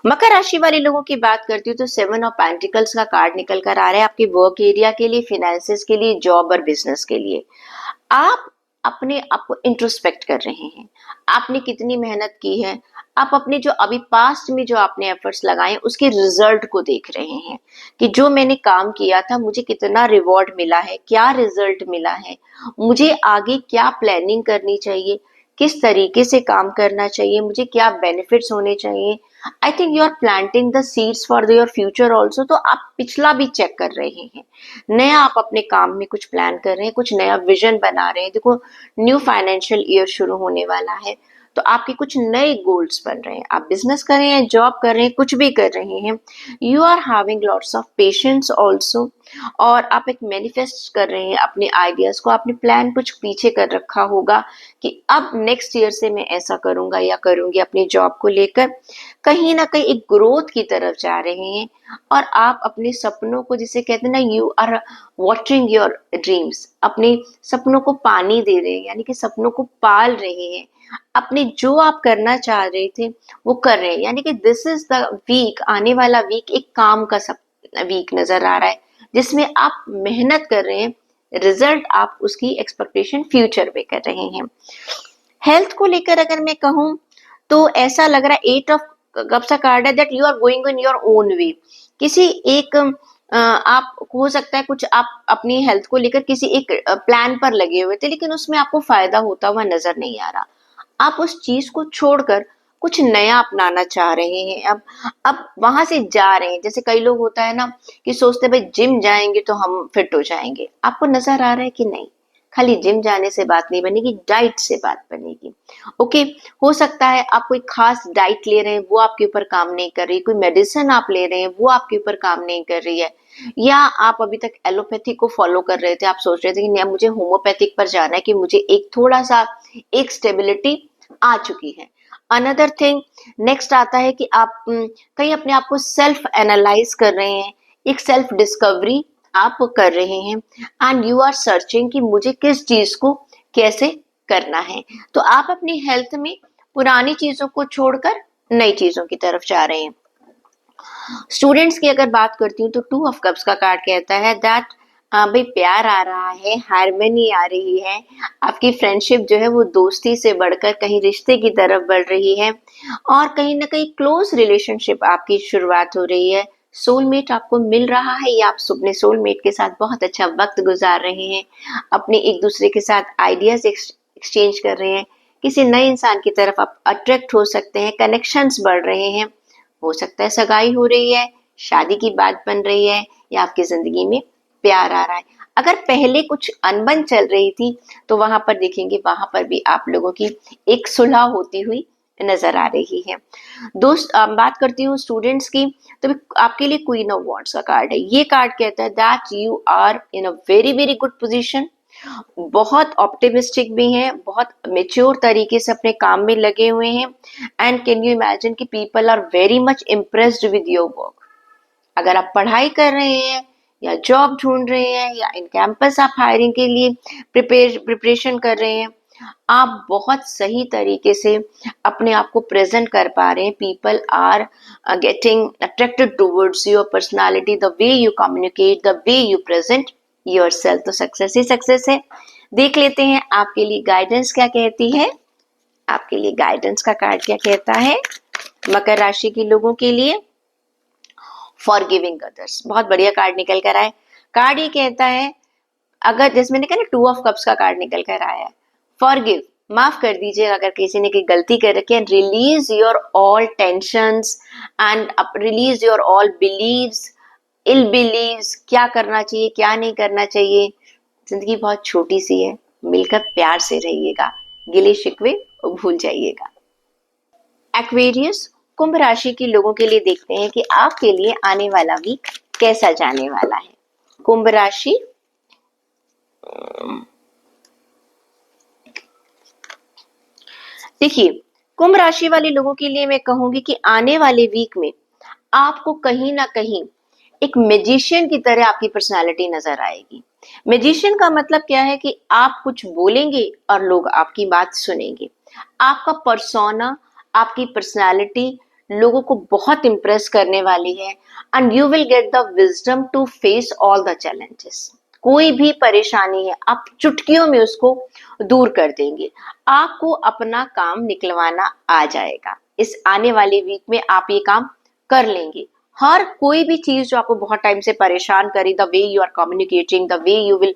S1: मकर राशि वाले लोगों की बात करती हूँ तो 7 ऑफ पेंटिकल्स का कार्ड निकल कर आ रहा है आपके वर्क एरिया के लिए, फिनेंसेस के लिए, जॉब और बिजनेस के लिए। आप अपने आप को इंट्रोस्पेक्ट कर रहे हैं, आपने कितनी मेहनत की है, आप अपने जो अभी पास्ट में जो आपने एफर्ट्स लगाए उसके रिजल्ट को देख रहे हैं कि जो मैंने काम किया था मुझे कितना रिवॉर्ड मिला है, क्या रिजल्ट मिला है, मुझे आगे क्या प्लानिंग करनी चाहिए, किस तरीके से काम करना चाहिए, मुझे क्या बेनिफिट्स होने चाहिए। I think you are planting the seeds for your future also. तो आप पिछला भी चेक कर रहे हैं, नया आप अपने काम में कुछ प्लान कर रहे हैं, कुछ नया विजन बना रहे हैं। देखो, न्यू फाइनेंशियल ईयर शुरू होने वाला है, तो आपके कुछ नए गोल्स बन रहे हैं, आप बिजनेस कर रहे हैं, जॉब कर रहे हैं, कुछ भी कर रहे हैं, you are having lots of patience also, और आप एक मैनिफेस्ट कर रहे हैं अपने आइडियाज को, आपने प्लान कुछ पीछे कर रखा होगा कि अब नेक्स्ट ईयर से मैं ऐसा करूंगा या करूंगी अपनी जॉब को लेकर, कहीं ना कहीं एक ग्रोथ की तरफ जा रहे हैं, और आप अपने सपनों को, जिसे कहते हैं ना, you are watering your dreams, अपने सपनों को पानी दे रहे हैं, यानी कि सपनों को पाल रहे हैं, अपने जो आप करना चाह रहे थे वो कर रहे हैं। यानी कि दिस इज द वीक, आने वाला वीक एक काम का सब वीक नजर आ रहा है, जिसमें आप मेहनत कर रहे हैं, रिजल्ट आप उसकी एक्सपेक्टेशन फ्यूचर में कर रहे हैं। हेल्थ को लेकर अगर मैं कहूँ तो ऐसा लग रहा है 8 ऑफ कप्स का कार्ड है that you are going in your own way. किसी एक आप हो सकता है कुछ आप अपनी हेल्थ को लेकर किसी एक प्लान पर लगे हुए थे, लेकिन उसमें आपको फायदा होता हुआ नजर नहीं आ रहा, आप उस चीज को छोड़कर कुछ नया अपनाना चाह रहे हैं। अब वहां से जा रहे हैं, जैसे कई लोग होता है ना कि सोचते भाई जिम जाएंगे तो हम फिट हो जाएंगे, आपको नजर आ रहा है कि नहीं, खाली जिम जाने से बात नहीं बनेगी, डाइट से बात बनेगी। ओके, हो सकता है आप कोई खास डाइट ले रहे हैं, वो आपके ऊपर काम नहीं कर रही, कोई मेडिसिन आप ले रहे हैं वो आपके ऊपर काम नहीं कर रही है, या आप अभी तक एलोपैथिक को फॉलो कर रहे थे, आप सोच रहे थे कि नहीं मुझे होम्योपैथिक पर जाना है कि मुझे एक थोड़ा सा एक स्टेबिलिटी आ चुकी है। अनदर थिंग नेक्स्ट आता है कि आप कहीं अपने आप को सेल्फ एनालाइज कर रहे हैं, एक सेल्फ डिस्कवरी आप कर रहे हैं, एंड यू आर सर्चिंग कि मुझे किस चीज को कैसे करना है। तो आप अपनी हेल्थ में पुरानी चीजों को छोड़कर नई चीजों की तरफ जा रहे हैं। स्टूडेंट्स की अगर बात करती हूँ तो 2 ऑफ कप्स का कार्ड कहता है दैट भाई प्यार आ रहा है, हार्मनी आ रही है, आपकी फ्रेंडशिप जो है वो दोस्ती से बढ़कर कहीं रिश्ते की तरफ बढ़ रही है, और कहीं ना कहीं क्लोज रिलेशनशिप आपकी शुरुआत हो रही है। सोलमेट आपको मिल रहा है, या आप अपने सोलमेट के साथ बहुत अच्छा वक्त गुजार रहे हैं, अपने एक दूसरे के साथ आइडियाज एक्सचेंज कर रहे हैं, किसी नए इंसान की तरफ आप अट्रैक्ट हो सकते हैं, कनेक्शंस बढ़ रहे हैं, हो सकता है सगाई हो रही है, शादी की बात बन रही है, या आपकी जिंदगी में प्यार आ रहा है। अगर पहले कुछ अनबन चल रही थी तो वहां पर देखेंगे, वहां पर भी आप लोगों की एक सुलह होती हुई नजर आ रही है। दोस्त बात करती हूँ स्टूडेंट्स की, तो आपके लिए क्वीन ऑफ वॉन्ड्स का कार्ड है। ये कार्ड कहता है that you are in a very very good position, बहुत ऑप्टिमिस्टिक भी हैं, बहुत मेच्योर तरीके से अपने काम में लगे हुए हैं, एंड कैन यू इमेजिन कि people are very much impressed with your work. अगर आप पढ़ाई कर रहे हैं या जॉब ढूंढ रहे हैं या इन कैंपस आप हायरिंग के लिए प्रिपरेशन कर रहे हैं, आप बहुत सही तरीके से अपने आप को प्रेजेंट कर पा रहे हैं। People are getting attracted towards your personality, the way you communicate, the way you present yourself. तो सक्सेस ही सक्सेस है। देख लेते हैं आपके लिए गाइडेंस क्या कहती है, आपके लिए गाइडेंस का कार्ड क्या कहता है। मकर राशि के लोगों के लिए फॉरगिविंग अदर्स, बहुत बढ़िया कार्ड निकल कर आए। कार्ड ये कहता है, अगर जैसे मैंने कहा ना 2 ऑफ कप्स का कार्ड निकल कर आया है, फॉरगिव, माफ कर दीजिए अगर किसी ने कोई गलती कर रखी है, release your all tensions and release your all beliefs, ill beliefs, क्या करना चाहिए क्या नहीं करना चाहिए। जिंदगी बहुत छोटी सी है, मिलकर प्यार से रहिएगा, गिले शिकवे भूल जाइएगा। एक्वेरियस, कुंभ राशि के लोगों के लिए देखते हैं कि आपके लिए आने वाला वीक कैसा जाने वाला है। कुंभ राशि, देखिए कुंभ राशि वाले लोगों के लिए मैं कहूंगी कि आने वाले वीक में आपको कहीं ना कहीं एक मैजिशियन की तरह आपकी पर्सनालिटी नजर आएगी। मैजिशियन का मतलब क्या है कि आप कुछ बोलेंगे और लोग आपकी बात सुनेंगे। आपका पर्सोना, आपकी पर्सनालिटी लोगों को बहुत इंप्रेस करने वाली है and you will get the wisdom to face all the challenges. कोई भी परेशानी है आप चुटकियों में उसको दूर कर देंगे। आपको अपना काम निकलवाना आ जाएगा। इस आने वाले वीक में आप ये काम कर लेंगे। हर कोई भी चीज जो आपको बहुत टाइम से परेशान करे, the way you are communicating, the way you will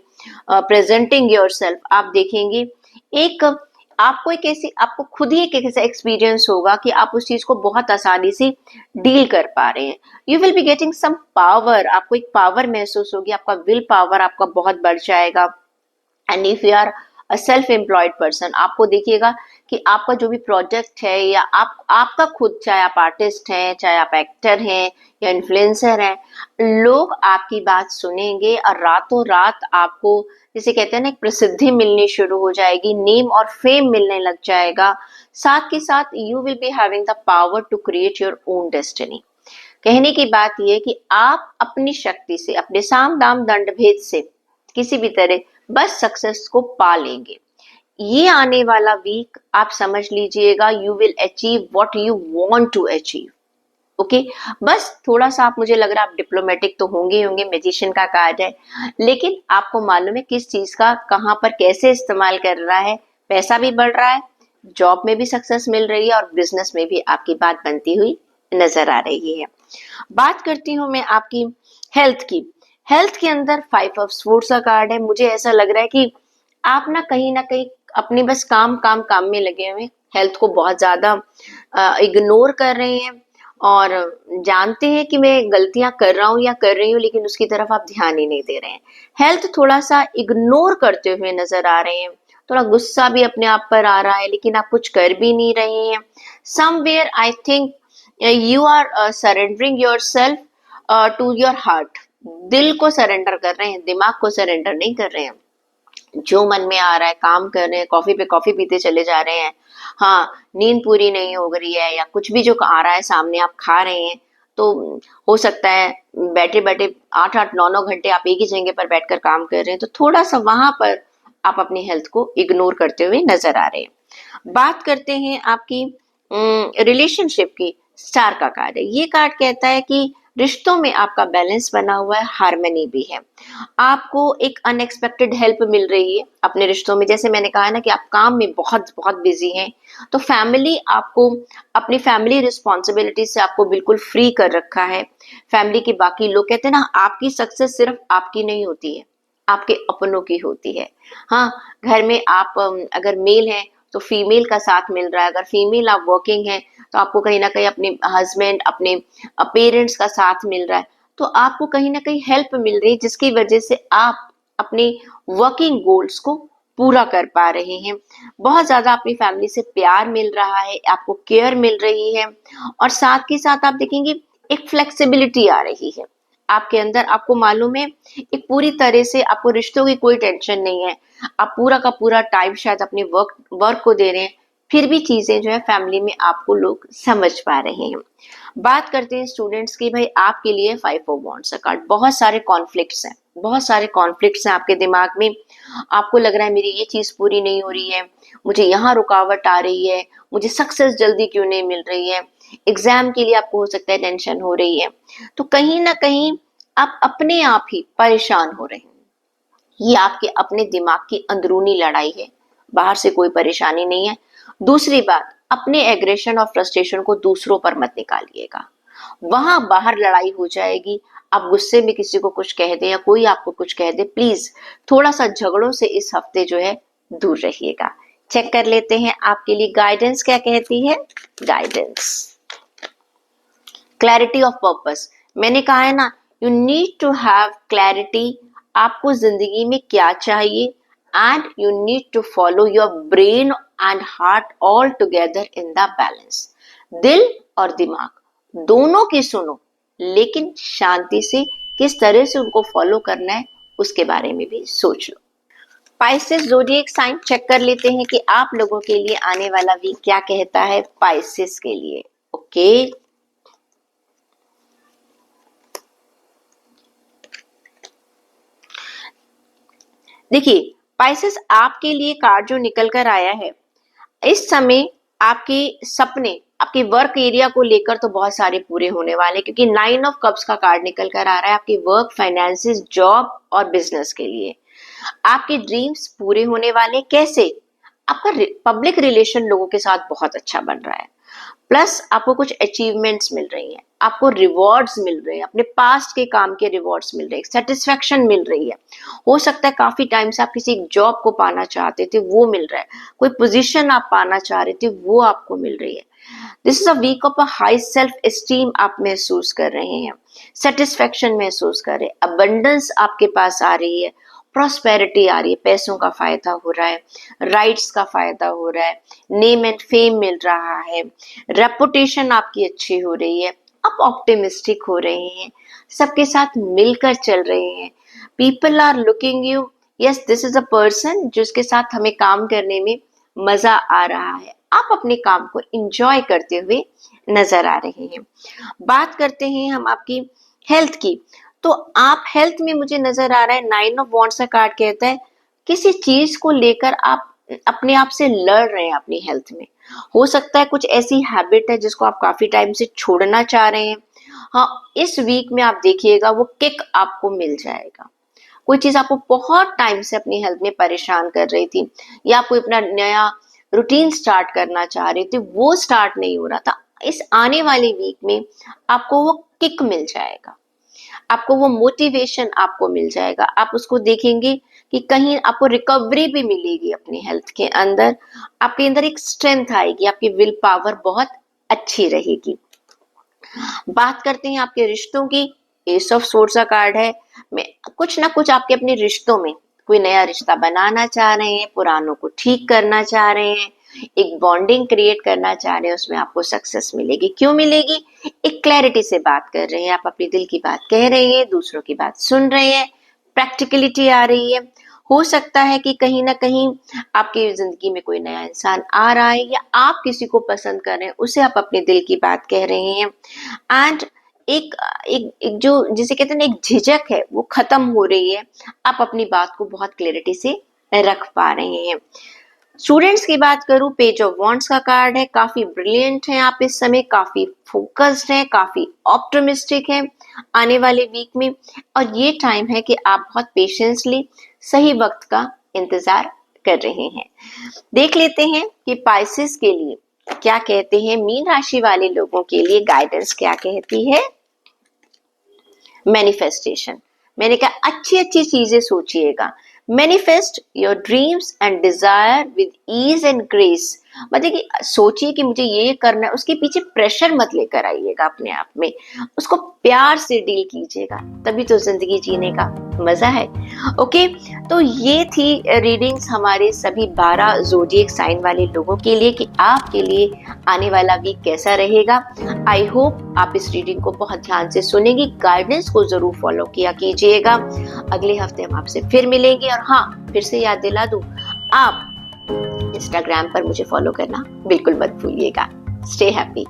S1: presenting your self, आप देखेंगे एक आपको खुद ही एक ऐसा एक्सपीरियंस होगा कि आप उस चीज को बहुत आसानी से डील कर पा रहे हैं। You will be getting some power, आपको एक पावर महसूस होगी, आपका विल पावर आपका बहुत बढ़ जाएगा। And if you are a self employed person, आपको देखिएगा कि आपका जो भी प्रोजेक्ट है या आपका खुद, चाहे आप आर्टिस्ट हैं, चाहे आप एक्टर हैं या इन्फ्लुएंसर हैं, लोग आपकी बात सुनेंगे और रातों रात आपको, जिसे कहते हैं ना, एक प्रसिद्धि मिलनी शुरू हो जाएगी, नेम और फेम मिलने लग जाएगा। साथ के साथ you will be having the power to create your own destiny. कहने की बात यह है कि आप अपनी शक्ति से, अपने साम दाम दंड भेद से किसी भी तरह बस सक्सेस को पा लेंगे। ये आने वाला वीक आप समझ लीजिएगा, you will achieve what you want to achieve. Okay, बस थोड़ा सा आप, मुझे लग रहा है आप डिप्लोमेटिक तो होंगे होंगे, मैजिशियन का कार्ड है, लेकिन आपको मालूम है किस चीज का कहां पर कैसे इस्तेमाल कर रहा है। पैसा भी बढ़ रहा है, जॉब में भी सक्सेस मिल रही है और बिजनेस में भी आपकी बात बनती हुई नजर आ रही है। बात करती हूँ मैं आपकी हेल्थ की। हेल्थ के अंदर 5 ऑफ स्वॉर्ड्स का कार्ड है। मुझे ऐसा लग रहा है कि आप ना कहीं अपने बस काम काम काम में लगे हुए, हेल्थ को बहुत ज्यादा इग्नोर कर रहे हैं और जानते हैं कि मैं गलतियां कर रहा हूं या कर रही हूँ, लेकिन उसकी तरफ आप ध्यान ही नहीं दे रहे हैं। हेल्थ थोड़ा सा इग्नोर करते हुए नजर आ रहे हैं, थोड़ा गुस्सा भी अपने आप पर आ रहा है, लेकिन आप कुछ कर भी नहीं रहे हैं। Somewhere I think you are surrendering your self to your heart. दिल को सरेंडर कर रहे हैं, दिमाग को सरेंडर नहीं कर रहे हैं। जो मन में आ रहा है काम कर रहे हैं, कॉफी पे कॉफी पीते चले जा रहे हैं। हाँ, नींद पूरी नहीं हो रही है या कुछ भी जो आ रहा है सामने आप खा रहे हैं, तो हो सकता है बैठे बैठे 8-8 9-9 घंटे आप एक ही जगह पर बैठकर काम कर रहे हैं, तो थोड़ा सा वहां पर आप अपनी हेल्थ को इग्नोर करते हुए नजर आ रहे हैं। बात करते हैं आपकी रिलेशनशिप की। स्टार का कार्ड है। ये कार्ड कहता है कि रिश्तों में आपका बैलेंस बना हुआ है, हार्मनी भी है। आपको एक अनएक्सपेक्टेड हेल्प मिल रही है अपने रिश्तों में। जैसे मैंने कहा ना कि आप काम में बहुत बहुत बिजी हैं, तो फैमिली आपको अपनी फैमिली रिस्पॉन्सिबिलिटी से आपको बिल्कुल फ्री कर रखा है। फैमिली के बाकी लोग, कहते हैं ना, आपकी सक्सेस सिर्फ आपकी नहीं होती है, आपके अपनों की होती है। हाँ, घर में आप अगर मेल हैं तो फीमेल का साथ मिल रहा है, अगर फीमेल आप वर्किंग है तो आपको कहीं ना कहीं अपने हस्बैंड, अपने पेरेंट्स का साथ मिल रहा है, तो आपको कहीं ना कहीं हेल्प मिल रही है, जिसकी वजह से आप अपने वर्किंग गोल्स को पूरा कर पा रहे हैं। बहुत ज्यादा अपनी फैमिली से प्यार मिल रहा है, आपको केयर मिल रही है, और साथ के साथ आप देखेंगे एक फ्लेक्सिबिलिटी आ रही है आपके अंदर। आपको मालूम है, एक पूरी तरह से आपको रिश्तों की कोई टेंशन नहीं है। आप पूरा का पूरा टाइम शायद अपने वर्क को दे रहे हैं, फिर भी चीजें जो है फैमिली में आपको लोग समझ पा रहे हैं। बात करते हैं स्टूडेंट्स की। भाई आपके लिए 5 ऑफ वॉन्ड्स का कार्ड। बहुत सारे कॉन्फ्लिक्ट्स हैं, बहुत सारे कॉन्फ्लिक्ट्स हैं आपके दिमाग में। आपको लग रहा है मेरी ये चीज पूरी नहीं हो रही है, मुझे यहाँ रुकावट आ रही है, मुझे सक्सेस जल्दी क्यों नहीं मिल रही है। एग्जाम के लिए आपको हो सकता है टेंशन हो रही है, तो कहीं ना कहीं आप अपने आप ही परेशान हो रहे हैं। ये आपके अपने दिमाग की अंदरूनी लड़ाई है, बाहर से कोई परेशानी नहीं है। दूसरी बात, अपने एग्रेशन और फ्रस्ट्रेशन को दूसरों पर मत निकालिएगा। वहां बाहर लड़ाई हो जाएगी। आप गुस्से में किसी को कुछ कह दे या कोई आपको कुछ कह दे, प्लीज थोड़ा सा झगड़ों से इस हफ्ते जो है दूर रहिएगा। चेक कर लेते हैं आपके लिए गाइडेंस क्या कहती है। Guidance, clarity of purpose. मैंने कहा है ना, you need to have clarity, आपको जिंदगी में क्या चाहिए, and you need to follow your brain and heart all together in the balance. दिल और दिमाग दोनों की सुनो, लेकिन शांति से किस तरह से उनको फॉलो करना है उसके बारे में भी सोच लो। पाइसेस ज़ोडिएक साइन, चेक कर लेते हैं कि आप लोगों के लिए आने वाला वीक क्या कहता है पाइसेस के लिए। ओके, देखिए पाइसेस, आपके लिए कार्ड जो निकल कर आया है, इस समय आपके सपने आपके वर्क एरिया को लेकर तो बहुत सारे पूरे होने वाले, क्योंकि 9 ऑफ कप्स का कार्ड निकल कर आ रहा है आपके वर्क, फाइनेंसेस, जॉब और बिजनेस के लिए। आपके ड्रीम्स पूरे होने वाले। कैसे? आपका पब्लिक रिलेशन लोगों के साथ बहुत अच्छा बन रहा है, प्लस आपको कुछ अचीवमेंट्स मिल रही हैं, आपको रिवॉर्ड्स मिल रहे हैं, अपने पास्ट के काम के रिवॉर्ड्स मिल रहे हैं, सेटिस्फेक्शन मिल रही है। हो सकता है काफी टाइम से आप किसी एक जॉब को पाना चाहते थे, वो मिल रहा है। कोई पोजीशन आप पाना चाह रहे थे, वो आपको मिल रही है। This is a week of a high self esteem आप महसूस कर रहे हैं, सेटिस्फेक्शन महसूस कर रहे हैं, अबंडेंस आपके पास आ रही है, प्रॉस्पेरिटी आ रही है, पैसों का फायदा हो रहा है, राइट्स का फायदा हो रहा है, नेम एंड फेम मिल रहा है, रेपुटेशन आपकी अच्छी हो रही है, आप ऑप्टिमिस्टिक हो रहे हैं, सबके साथ मिलकर चल रहे हैं। People are looking you, yes this is a person जिसके साथ हमें काम करने में मजा आ रहा है। आप अपने काम को एंजॉय करते हुए नजर आ रहे हैं। बात करते हैं हम आपकी हेल्थ की, तो आप हेल्थ में मुझे नजर आ रहा है 9 ऑफ वॉन्ड्स का कार्ड कहता है किसी चीज को लेकर आप अपने आप से लड़ रहे हैं अपनी हेल्थ में। हो सकता है कुछ ऐसी हैबिट है जिसको आप काफी टाइम से छोड़ना चाह रहे हैं। हाँ, इस वीक में आप देखिएगा वो किक आपको मिल जाएगा। कोई चीज आपको बहुत टाइम से अपनी हेल्थ में परेशान कर रही थी, या आप कोई अपना नया रूटीन स्टार्ट करना चाह रहे थे, वो स्टार्ट नहीं हो रहा था, इस आने वाले वीक में आपको वो किक मिल जाएगा, आपको वो मोटिवेशन आपको मिल जाएगा। आप उसको देखेंगे कि कहीं आपको रिकवरी भी मिलेगी अपनी हेल्थ के अंदर, आपके अंदर एक स्ट्रेंथ आएगी, आपकी विल पावर बहुत अच्छी रहेगी। बात करते हैं आपके रिश्तों की, एस ऑफ सोर्ड्स का कार्ड है। मैं कुछ ना कुछ आपके अपने रिश्तों में कोई नया रिश्ता बनाना चाह रहे हैं, पुरानों को ठीक करना चाह रहे हैं, एक बॉन्डिंग क्रिएट करना चाह रहे हैं, उसमें आपको सक्सेस मिलेगी। क्यों मिलेगी? एक क्लैरिटी से बात कर रहे हैं, आप अपने दिल की बात कह रहे हैं, दूसरों की बात सुन रहे हैं, प्रैक्टिकलिटी आ रही है। हो सकता है कि कहीं ना कहीं आपकी जिंदगी में कोई नया इंसान आ रहा है, या आप किसी को पसंद कर रहे हैं, उसे आप अपने दिल की बात कह रहे हैं, एंड एक एक जो जिसे कहते हैं ना एक झिझक है वो खत्म हो रही है। आप अपनी बात को बहुत क्लैरिटी से रख पा रहे हैं। स्टूडेंट्स की बात करूं, पेज ऑफ वॉन्ड्स का कार्ड है। काफी ब्रिलियंट हैं आप इस समय, काफी फोकस्ड हैं, काफी ऑप्टिमिस्टिक हैं आने वाले वीक में, और ये टाइम है कि आप बहुत पेशेंसली सही वक्त का इंतजार कर रहे हैं। देख लेते हैं कि पाइसेस के लिए क्या कहते हैं, मीन राशि वाले लोगों के लिए गाइडेंस क्या कहती है। मैनिफेस्टेशन, मैंने कहा अच्छी अच्छी चीजें सोचिएगा। Manifest your dreams and desire with ease and grace, मतलब कि सोचिए कि मुझे ये करना है, उसके पीछे प्रेशर मत लेकर आइएगा अपने आप में, उसको प्यार से डील कीजिएगा, तभी तो जिंदगी जीने का मजा है। ओके, तो ये थी रीडिंग्स हमारे सभी 12 ज़ोडिएक साइन वाले लोगों के लिए कि आपके लिए आने वाला वीक कैसा रहेगा। आई होप आप इस रीडिंग को बहुत ध्यान से सुनेंगे, गाइडेंस को जरूर फॉलो किया कीजिएगा। अगले हफ्ते हम आपसे फिर मिलेंगे, और हाँ, फिर से याद दिला दूं, आप इंस्टाग्राम पर मुझे फॉलो करना बिल्कुल मत भूलिएगा। Stay happy.